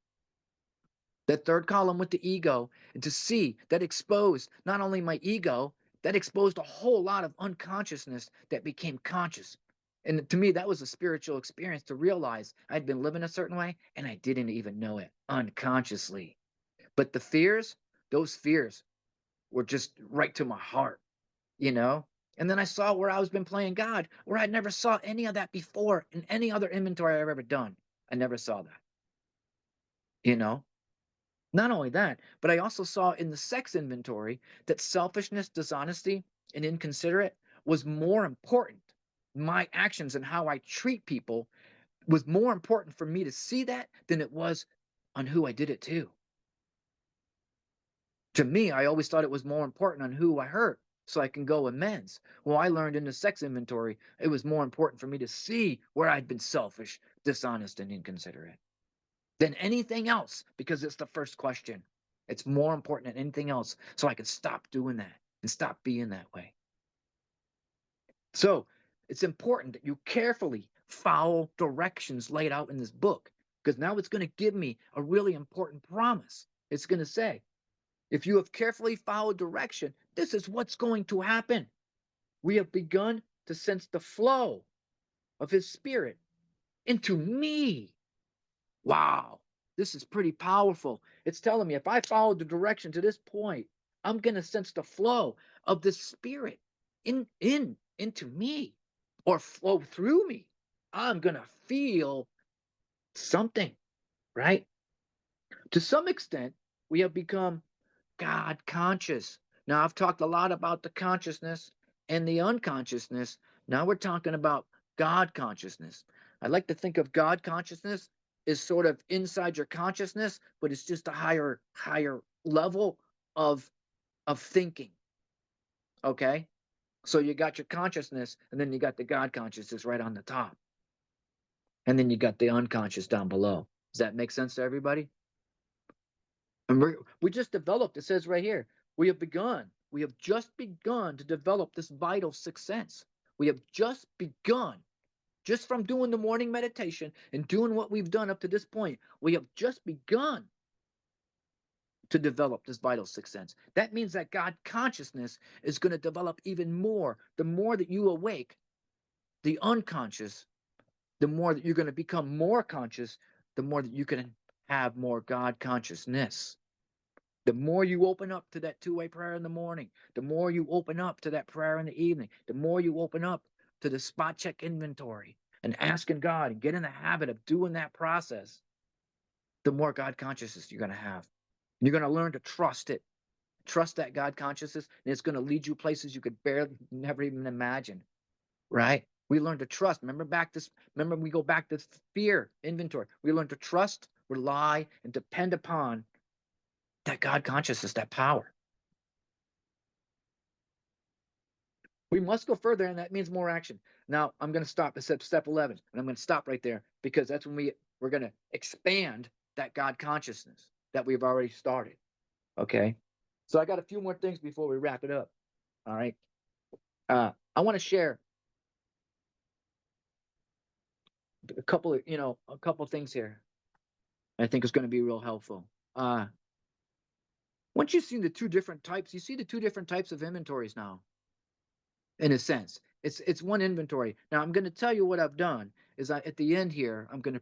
That third column with the ego, and to see that exposed not only my ego, that exposed a whole lot of unconsciousness that became conscious. And to me, that was a spiritual experience, to realize I'd been living a certain way and I didn't even know it unconsciously. But the fears, those fears were just right to my heart, you know? And then I saw where I was been playing God, where I never saw any of that before in any other inventory I've ever done. I never saw that, you know? Not only that, but I also saw in the sex inventory that selfishness, dishonesty, and inconsiderate was more important. My actions and how I treat people was more important for me to see that than it was on who I did it to. To me, I always thought it was more important on who I hurt so I can go amends. Well, I learned in the sex inventory, it was more important for me to see where I'd been selfish, dishonest, and inconsiderate than anything else, because it's the first question. It's more important than anything else, so I can stop doing that and stop being that way. So it's important that you carefully follow directions laid out in this book, because now it's going to give me a really important promise. It's going to say, if you have carefully followed direction, this is what's going to happen. We have begun to sense the flow of His Spirit into me. Wow, this is pretty powerful. It's telling me if I follow the direction to this point, I'm going to sense the flow of the Spirit into me, or flow through me. I'm going to feel something, right? To some extent, we have become God conscious. Now, I've talked a lot about the consciousness and the unconsciousness. Now we're talking about God consciousness. I like to think of God consciousness as sort of inside your consciousness, but it's just a higher level of thinking. Okay? So you got your consciousness, and then you got the God consciousness right on the top. And then you got the unconscious down below. Does that make sense to everybody? And we just developed, it says right here, we have just begun to develop this vital sixth sense. We have just begun, just from doing the morning meditation and doing what we've done up to this point, we have just begun to develop this vital sixth sense. That means that God consciousness is going to develop even more. The more that you awake the unconscious, the more that you're going to become more conscious, the more that you can have more God consciousness. The more you open up to that two-way prayer in the morning, the more you open up to that prayer in the evening, the more you open up to the spot check inventory and asking God and get in the habit of doing that process, the more God consciousness you're going to have. You're going to learn to trust it. Trust that God consciousness, and it's going to lead you places you could barely never even imagine, right? We learn to trust. Remember we go back to fear inventory. We learn to trust, rely, and depend upon that God consciousness, that power. We must go further, and that means more action. Now, I'm going to stop at step 11, and I'm going to stop right there because that's when we're going to expand that God consciousness that we've already started. Okay? So I got a few more things before we wrap it up. All right? I want to share a couple of things here. I think is going to be real helpful. Once you've seen the two different types, you see the two different types of inventories now. In a sense, it's one inventory. Now I'm going to tell you what I've done is at the end here I'm going to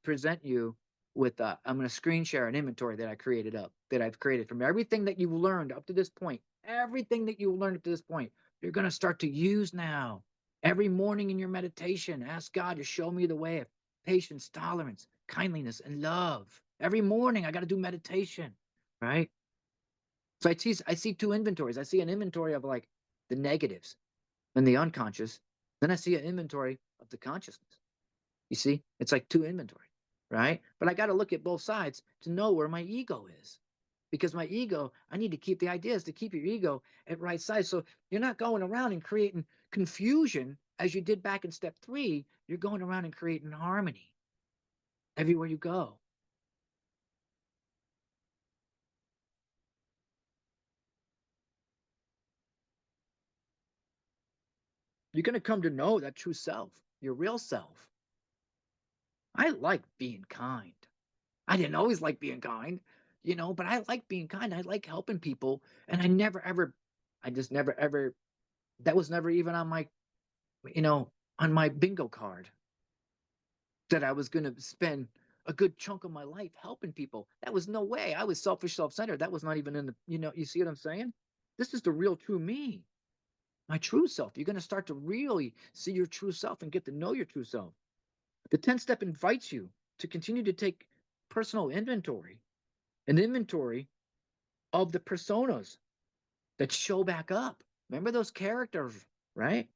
present you with I'm going to screen share an inventory that I've created from everything that you've learned up to this point. Everything that you've learned up to this point, you're going to start to use now. Every morning in your meditation, ask God to show me the way of patience, tolerance, kindliness, and love. Every morning I got to do meditation, right? So I see two inventories. I see an inventory of like the negatives and the unconscious. Then I see an inventory of the consciousness. You see, it's like two inventory, right? But I got to look at both sides to know where my ego is. Because my ego, I need to keep the ideas to keep your ego at right size. So you're not going around and creating confusion as you did back in step 3. You're going around and creating harmony everywhere you go. You're going to come to know that true self, your real self. I like being kind. I didn't always like being kind, but I like being kind. I like helping people. And I just never ever, that was never even on on my bingo card that I was going to spend a good chunk of my life helping people. That was no way. I was selfish, self-centered. That was not even in you see what I'm saying? This is the real true me, my true self. You're going to start to really see your true self and get to know your true self. The 10 step invites you to continue to take personal inventory, an inventory of the personas that show back up. Remember those characters, right?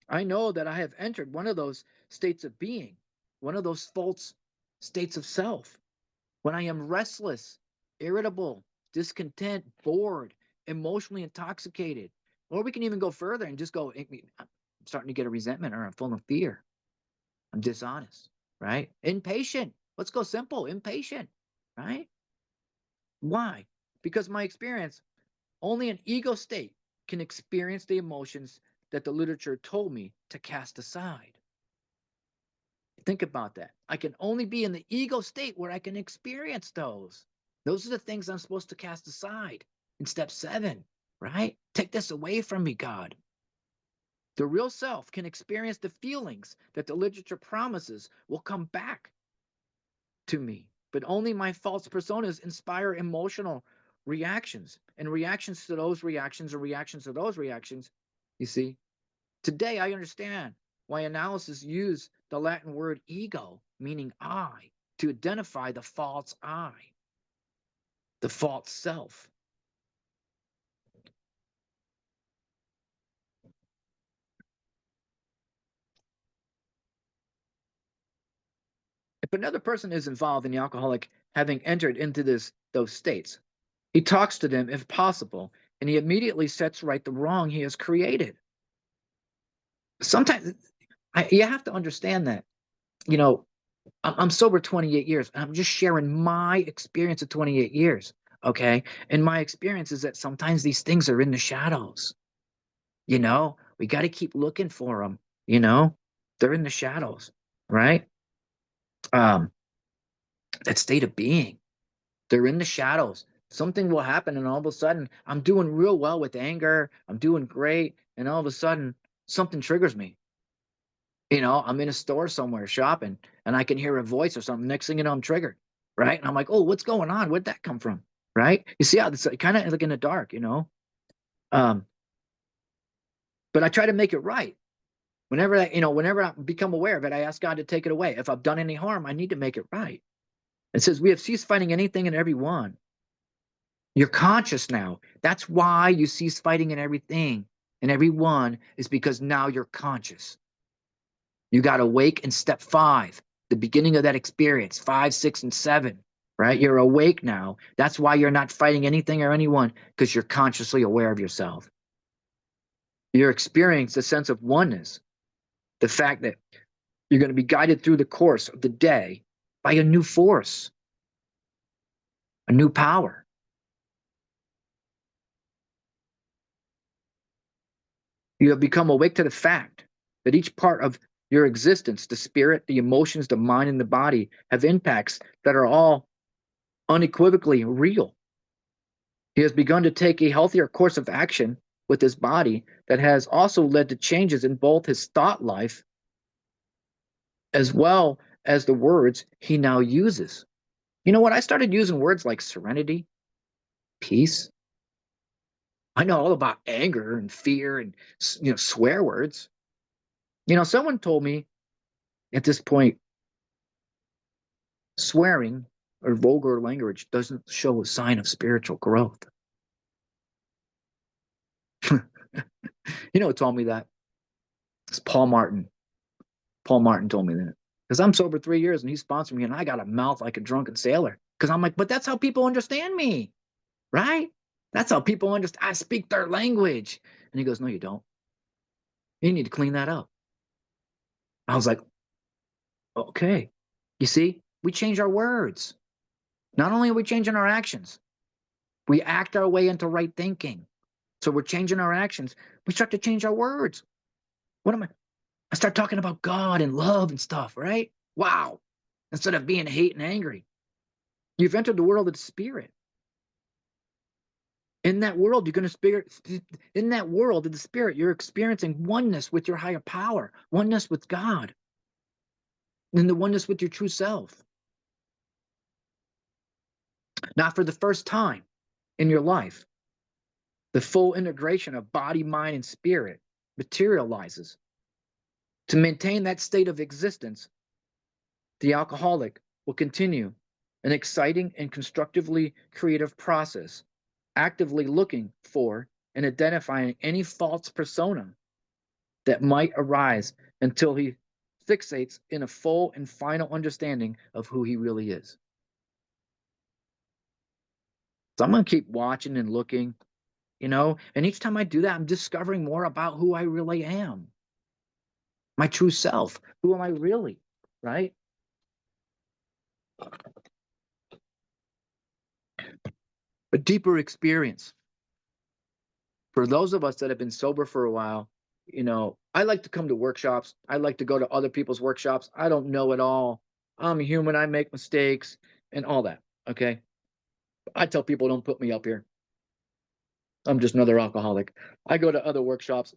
I know that I have entered one of those states of being, one of those false states of self, when I am restless, irritable, discontent, bored, emotionally intoxicated. Or we can even go further and just go, I'm starting to get a resentment or I'm full of fear. I'm dishonest, right? Impatient. Let's go simple, impatient, right? Why? Because my experience, only an ego state can experience the emotions that the literature told me to cast aside. Think about that. I can only be in the ego state where I can experience those. Those are the things I'm supposed to cast aside in step 7, right? Take this away from me, God. The real self can experience the feelings that the literature promises will come back to me, but only my false personas inspire emotional reactions, and reactions to those reactions or reactions to those reactions. You see, today I understand why analysis use the Latin word ego, meaning I, to identify the false I, the false self. If another person is involved in the alcoholic having entered into those states, he talks to them if possible, and he immediately sets right the wrong he has created. Sometimes you have to understand that, you know, I'm sober 28 years, and I'm just sharing my experience of 28 years. Okay. And my experience is that sometimes these things are in the shadows. We got to keep looking for them. They're in the shadows, right? Um, that state of being, they're in the shadows. Something will happen, and all of a sudden, I'm doing real well with anger. I'm doing great. And all of a sudden, something triggers me. I'm in a store somewhere shopping and I can hear a voice or something. Next thing you know, I'm triggered. Right. And I'm like, oh, what's going on? Where'd that come from? right? You see how it's kind of like in the dark, Um, but I try to make it right. Whenever I become aware of it, I ask God to take it away. If I've done any harm, I need to make it right. It says, we have ceased fighting anything and everyone. You're conscious now. That's why you cease fighting in everything and everyone, is because now you're conscious. You got awake in step 5, the beginning of that experience, 5, 6, and 7, right? You're awake now. That's why you're not fighting anything or anyone, because you're consciously aware of yourself. You're experiencing a sense of oneness, the fact that you're going to be guided through the course of the day by a new force, a new power. You have become awake to the fact that each part of your existence, the spirit, the emotions, the mind, and the body, have impacts that are all unequivocally real. He has begun to take a healthier course of action with his body that has also led to changes in both his thought life as well as the words he now uses. You know what? I started using words like serenity, peace. I know all about anger and fear and swear words. Someone told me at this point, swearing or vulgar language doesn't show a sign of spiritual growth. Who told me that? It's Paul Martin. Paul Martin told me that. Because I'm sober 3 years and he sponsored me and I got a mouth like a drunken sailor. Because I'm like, but that's how people understand me, right? That's how people understand. I speak their language. And he goes, no, you don't. You need to clean that up. I was like, okay. You see, we change our words. Not only are we changing our actions, we act our way into right thinking. So we're changing our actions. We start to change our words. What am I? I start talking about God and love and stuff, right? Wow. Instead of being hate and angry. You've entered the world of the spirit. In that world, in that world of the spirit, you're experiencing oneness with your higher power, oneness with God, and the oneness with your true self. Now, for the first time in your life, the full integration of body, mind, and spirit materializes. To maintain that state of existence, the alcoholic will continue an exciting and constructively creative process, actively looking for and identifying any false persona that might arise until he fixates in a full and final understanding of who he really is. So I'm going to keep watching and looking, and each time I do that, I'm discovering more about who I really am, my true self. Who am I really, right? A deeper experience. For those of us that have been sober for a while, I like to come to workshops. I like to go to other people's workshops. I don't know it all. I'm human. I make mistakes and all that. Okay. I tell people, don't put me up here. I'm just another alcoholic. I go to other workshops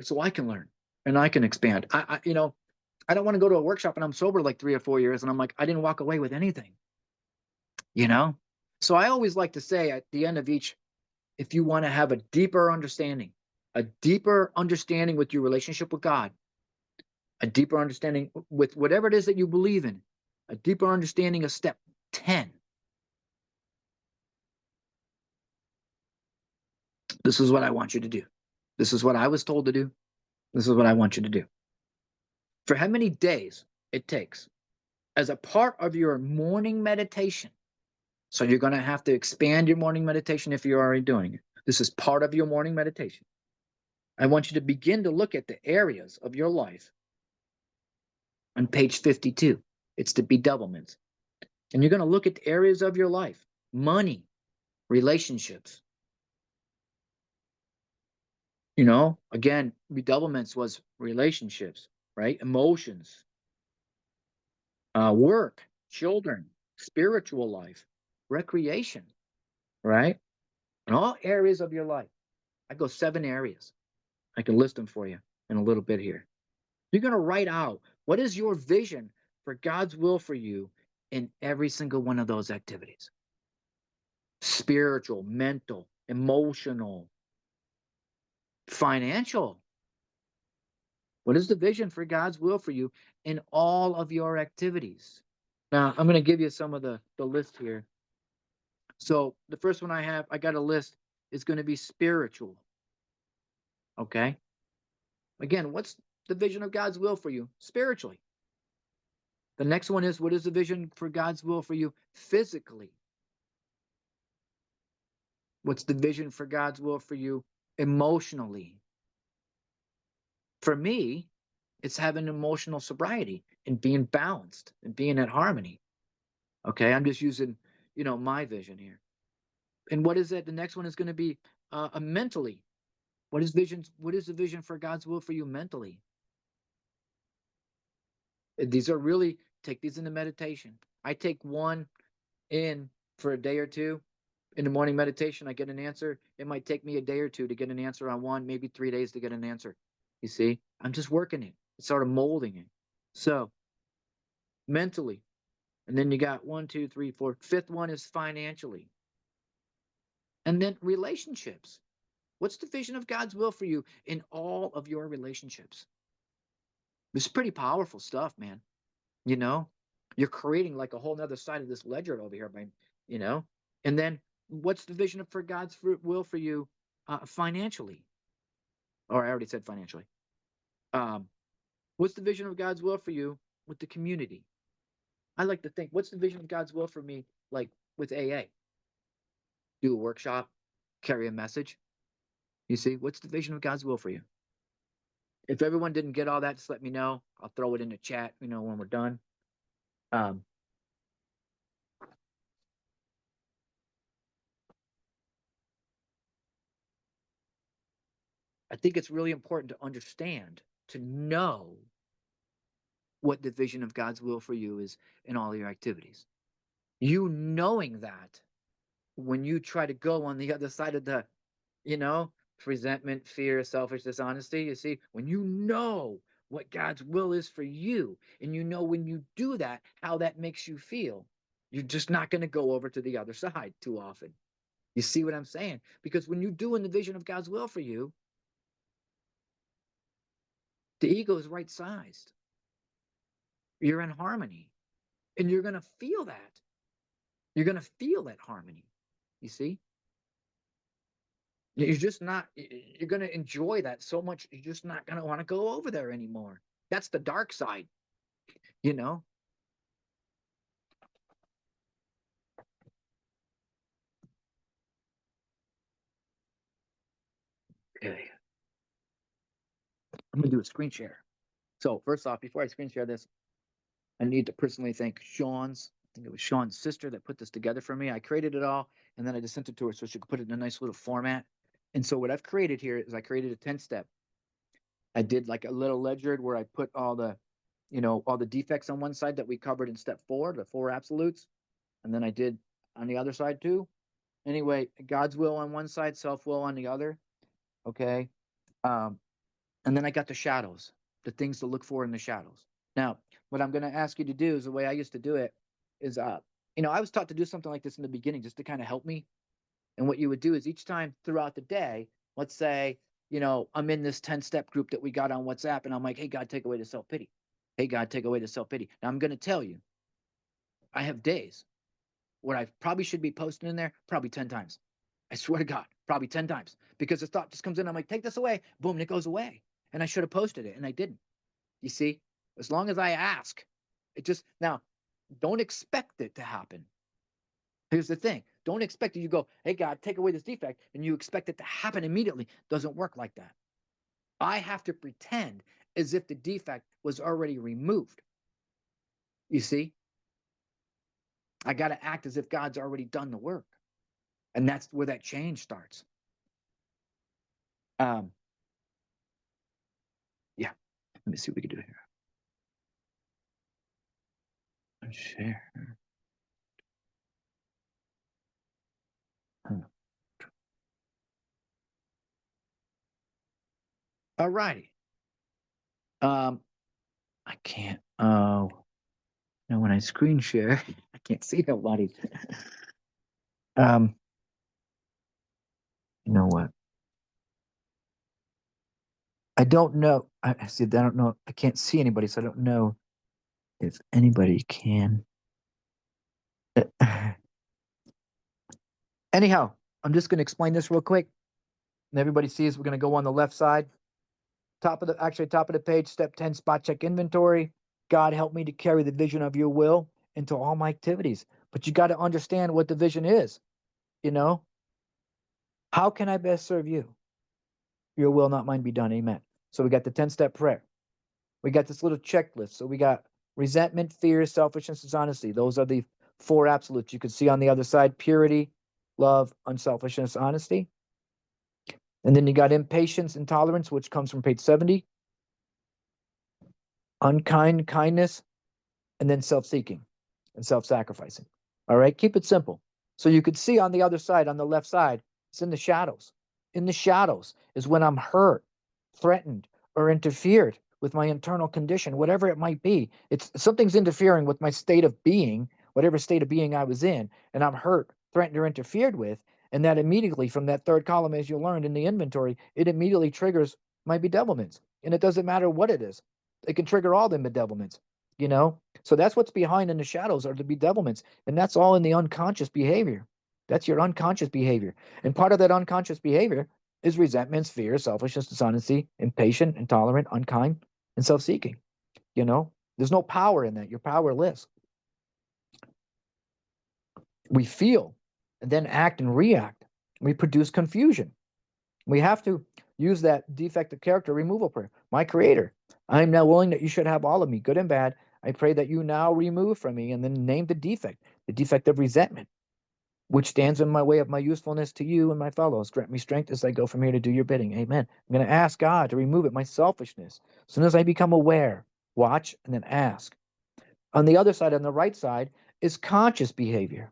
so I can learn and I can expand. I don't want to go to a workshop and I'm sober like 3 or 4 years and I'm like, I didn't walk away with anything, you know? So I always like to say at the end of each, if you want to have a deeper understanding with your relationship with God, a deeper understanding with whatever it is that you believe in, a deeper understanding of step 10. This is what I want you to do. This is what I was told to do. This is what I want you to do. For how many days it takes as a part of your morning meditation. So you're going to have to expand your morning meditation if you're already doing it. This is part of your morning meditation. I want you to begin to look at the areas of your life on page 52. It's the bedevilments. And you're going to look at the areas of your life: money, relationships. Again, bedevilments was relationships, right? Emotions, work, children, spiritual life, recreation, right? In all areas of your life. I go 7 areas. I can list them for you in a little bit here. You're going to write out what is your vision for God's will for you in every single one of those activities. spiritual, mental, emotional, financial. What is the vision for God's will for you in all of your activities? Now, I'm going to give you some of the list here. So the first one I got a list, is going to be spiritual. Okay. Again, what's the vision of God's will for you spiritually? The next one is, what is the vision for God's will for you physically? What's the vision for God's will for you emotionally? For me, it's having emotional sobriety and being balanced and being at harmony. Okay. I'm just using, my vision here. And what is it? The next one is going to be mentally. What is the vision for God's will for you mentally? These are really, take these into meditation. I take one in for a day or two. In the morning meditation, I get an answer. It might take me a day or two to get an answer on one, maybe 3 days to get an answer. You see, I'm just working it, sort of molding it. So mentally, and then you got 1, 2, 3, 4. Fifth one is financially. And then relationships. What's the vision of God's will for you in all of your relationships? This is pretty powerful stuff, man. You know, you're creating like a whole nother side of this ledger over here, man. You know, and then what's the vision for God's will for you financially? Or I already said financially. Um, what's the vision of God's will for you with the community? I like to think, what's the vision of God's will for me, like with AA? Do a workshop, carry a message. You see, what's the vision of God's will for you? If everyone didn't get all that, just let me know. I'll throw it in the chat, when we're done. Um, I think it's really important to understand, to know what the vision of God's will for you is in all your activities. You knowing that, when you try to go on the other side of the, you know, resentment, fear, selfish dishonesty, you see, when you know what God's will is for you, and you know when you do that, how that makes you feel, you're just not going to go over to the other side too often. You see what I'm saying? Because when you do in the vision of God's will for you, the ego is right sized. You're in harmony, and you're going to feel that. You're going to feel that harmony. You see? You're just not, you're going to enjoy that so much. You're just not going to want to go over there anymore. That's the dark side, you know? Okay. I'm going to do a screen share. So, first off, before I screen share this, I need to personally thank I think it was Sean's sister that put this together for me. I created it all, and then I just sent it to her so she could put it in a nice little format. And so, what I've created here is I created a 10-step. I did like a little ledger where I put all the, all the defects on one side that we covered in step 4, the 4 absolutes. And then I did on the other side too. Anyway, God's will on one side, self will on the other. Okay. Um, and then I got the shadows, the things to look for in the shadows. Now, what I'm going to ask you to do is the way I used to do it is, I was taught to do something like this in the beginning just to kind of help me. And what you would do is each time throughout the day, let's say, I'm in this 10-step group that we got on WhatsApp, and I'm like, hey, God, take away the self pity. Hey, God, take away the self pity. Now, I'm going to tell you, I have days where I probably should be posting in there probably 10 times. I swear to God, probably 10 times, because the thought just comes in. I'm like, take this away. Boom, and it goes away. And I should have posted it, and I didn't. You see, as long as I ask, it just, now, don't expect it to happen. Here's the thing. Don't expect it. You go, hey, God, take away this defect, and you expect it to happen immediately. Doesn't work like that. I have to pretend as if the defect was already removed. You see? I got to act as if God's already done the work. And that's where that change starts. Um, yeah. Let me see what we can do here. Share. All righty. I can't. Oh, when I screen share, I can't see nobody. Um, You know what? I don't know. I see. I don't know. I can't see anybody, so I don't know if anybody can. Anyhow, I'm just going to explain this real quick, and everybody sees. We're going to go on the left side, top of the page, step 10, spot check inventory. God, help me to carry the vision of your will into all my activities. But you got to understand what the vision is. You know, how can I best serve you? Your will, not mine, be done. Amen. So we got the 10-step prayer. We got this little checklist. So we got resentment, fear, selfishness, dishonesty. Those are the 4 absolutes. You can see on the other side: purity, love, unselfishness, honesty. And then you got impatience, intolerance, which comes from page 70, unkind kindness, and then self-seeking and self-sacrificing. All right, keep it simple. So you could see on the other side, on the left side, it's in the shadows. In the shadows is when I'm hurt, threatened, or interfered with my internal condition, whatever it might be. It's something's interfering with my state of being, whatever state of being I was in, and I'm hurt, threatened, or interfered with. And that immediately, from that third column, as you learned in the inventory, it immediately triggers my bedevilments. And it doesn't matter what it is, it can trigger all the bedevilments, you know? So that's what's behind in the shadows are the bedevilments. And that's all in the unconscious behavior. That's your unconscious behavior. And part of that unconscious behavior is resentments, fear, selfishness, dishonesty, impatient, intolerant, unkind, and self-seeking. You know, there's no power in that. You're powerless. We feel and then act and react. We produce confusion. We have to use that defective character removal prayer. My creator, I am now willing that you should have all of me, good and bad. I pray that you now remove from me, and then name the defect of resentment, which stands in my way of my usefulness to you and my fellows. Grant me strength as I go from here to do your bidding. Amen. I'm going to ask God to remove it, my selfishness. As soon as I become aware, watch, and then ask. On the other side, on the right side, is conscious behavior.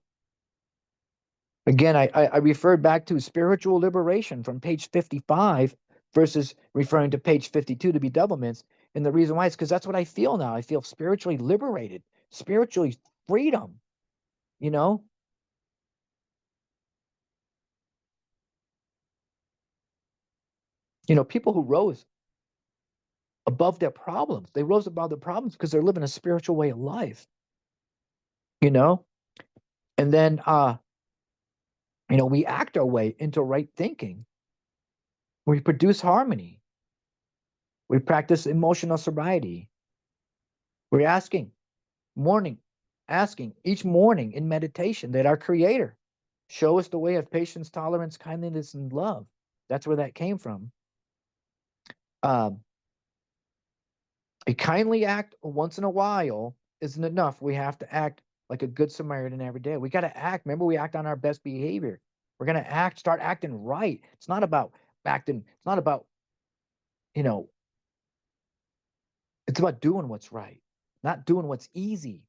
Again, I referred back to spiritual liberation from page 55 versus referring to page 52 to be doublements. And the reason why is because that's what I feel now. I feel spiritually liberated, spiritually freedom, you know? You know, people who rose above their problems, they rose above their problems because they're living a spiritual way of life, you know? And then, we act our way into right thinking. We produce harmony. We practice emotional sobriety. We're asking each morning in meditation that our Creator show us the way of patience, tolerance, kindness, and love. That's where that came from. Um, a kindly act once in a while isn't enough. We have to act like a good Samaritan every day. We got to act. Remember, we act on our best behavior. We're going to start acting right. It's not about acting, it's not about, you know, it's about doing what's right, not doing what's easy.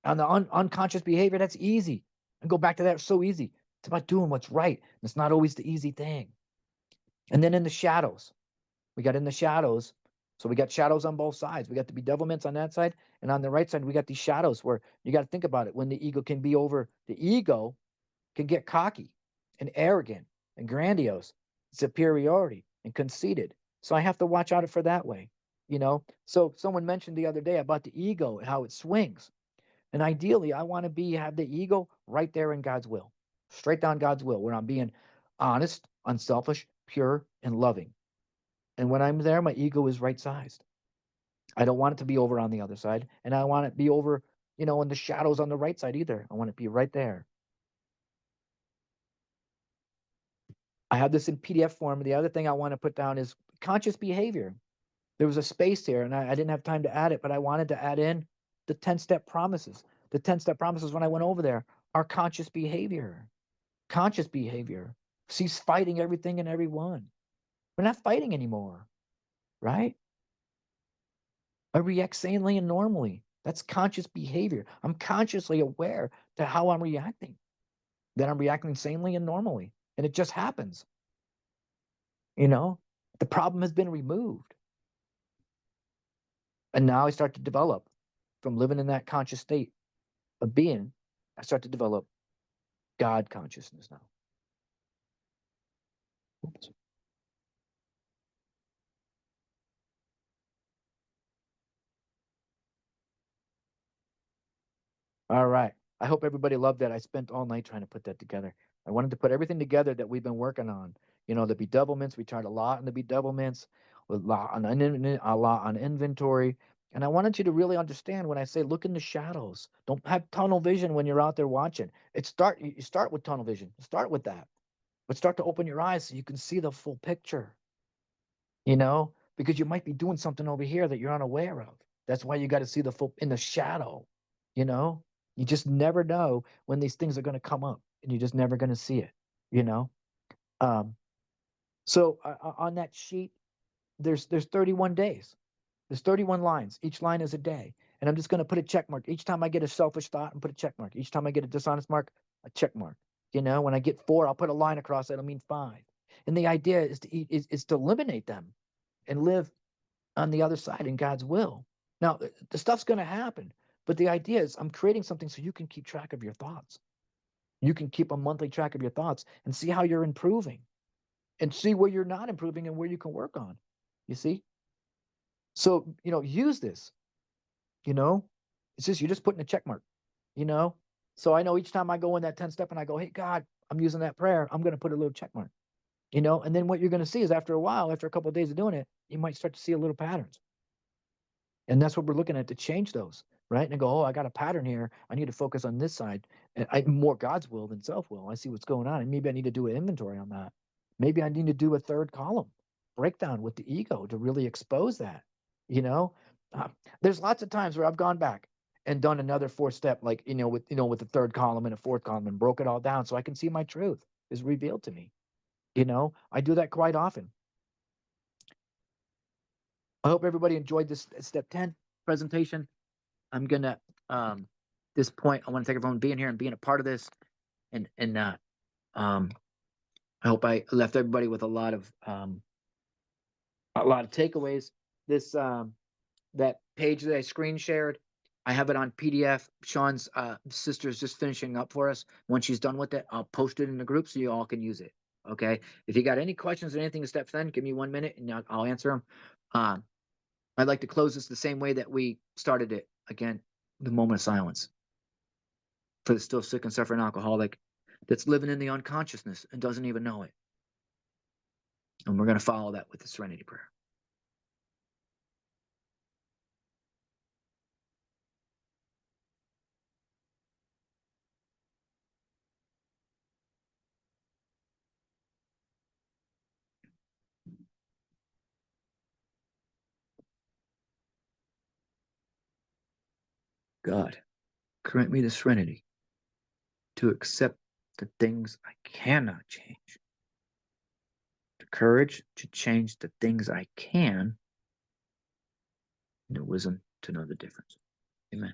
On the unconscious behavior, that's easy. And go back to that, it's so easy. It's about doing what's right. It's not always the easy thing. And then in the shadows, we got in the shadows. So we got shadows on both sides. We got the bedevilments on that side. And on the right side, we got these shadows where you got to think about it. When the ego can be over, the ego can get cocky and arrogant and grandiose, superiority and conceited. So I have to watch out for that way, you know? So someone mentioned the other day about the ego and how it swings. And ideally, I want to have the ego right there in God's will, straight down God's will, where I'm being honest, unselfish, pure, and loving. And when I'm there, my ego is right sized. I don't want it to be over on the other side, and I want it to be over, in the shadows on the right side either. I want it to be right there. I have this in PDF form. The other thing I want to put down is conscious behavior. There was a space here, and I didn't have time to add it, but I wanted to add in the 10-step promises. The 10-step promises, when I went over there, are conscious behavior. Conscious behavior. Cease fighting everything and everyone. We're not fighting anymore, right? I react sanely and normally. That's conscious behavior. I'm consciously aware to how I'm reacting, that I'm reacting sanely and normally. And it just happens. The problem has been removed. And now I start to develop from living in that conscious state of being, I start to develop God consciousness now. All right. I hope everybody loved that. I spent all night trying to put that together. I wanted to put everything together that we've been working on. You know, the bedevilments, we tried a lot on the bedevilments, a lot on a lot on inventory. And I wanted you to really understand when I say look in the shadows. Don't have tunnel vision when you're out there watching. You start with tunnel vision. Start with that. But start to open your eyes so you can see the full picture, you know, because you might be doing something over here that you're unaware of. That's why you got to see the full in the shadow, you know. You just never know when these things are going to come up, and you're just never going to see it, you know. Um, so on that sheet, there's 31 days. There's 31 lines. Each line is a day, and I'm just going to put a check mark each time I get a selfish thought and put a check mark. Each time I get a dishonest mark, a check mark. You know, when I get 4, I'll put a line across that'll mean 5. And the idea is to is to eliminate them and live on the other side in God's will. Now, the stuff's going to happen, but the idea is I'm creating something so you can keep track of your thoughts. You can keep a monthly track of your thoughts and see how you're improving and see where you're not improving and where you can work on. You see? So, you know, use this, you know, it's just, you're just putting a check mark, you know? So I know each time I go in that 10 step and I go, hey, God, I'm using that prayer, I'm going to put a little check mark, you know? And then what you're going to see is after a while, after a couple of days of doing it, you might start to see a little patterns. And that's what we're looking at to change those, right? And go, oh, I got a pattern here. I need to focus on this side. And I more God's will than self will. I see what's going on. And maybe I need to do an inventory on that. Maybe I need to do a third column breakdown with the ego to really expose that. You know, there's lots of times where I've gone back and done another 4-step, like, with the third column and a fourth column and broke it all down so I can see my truth is revealed to me. You know, I do that quite often. I hope everybody enjoyed this step 10 presentation. I'm gonna this point, I want to thank everyone being here and being a part of this. And I hope I left everybody with a lot of takeaways. This that page that I screen shared, I have it on PDF. Sean's sister is just finishing up for us. Once she's done with it, I'll post it in the group so you all can use it. Okay. If you got any questions or anything to step 10, give me 1 minute and I'll answer them. I'd like to close this the same way that we started it. Again, the moment of silence for the still sick and suffering alcoholic that's living in the unconsciousness and doesn't even know it. And we're going to follow that with the serenity prayer. God, grant me the serenity to accept the things I cannot change, the courage to change the things I can, and the wisdom to know the difference. Amen.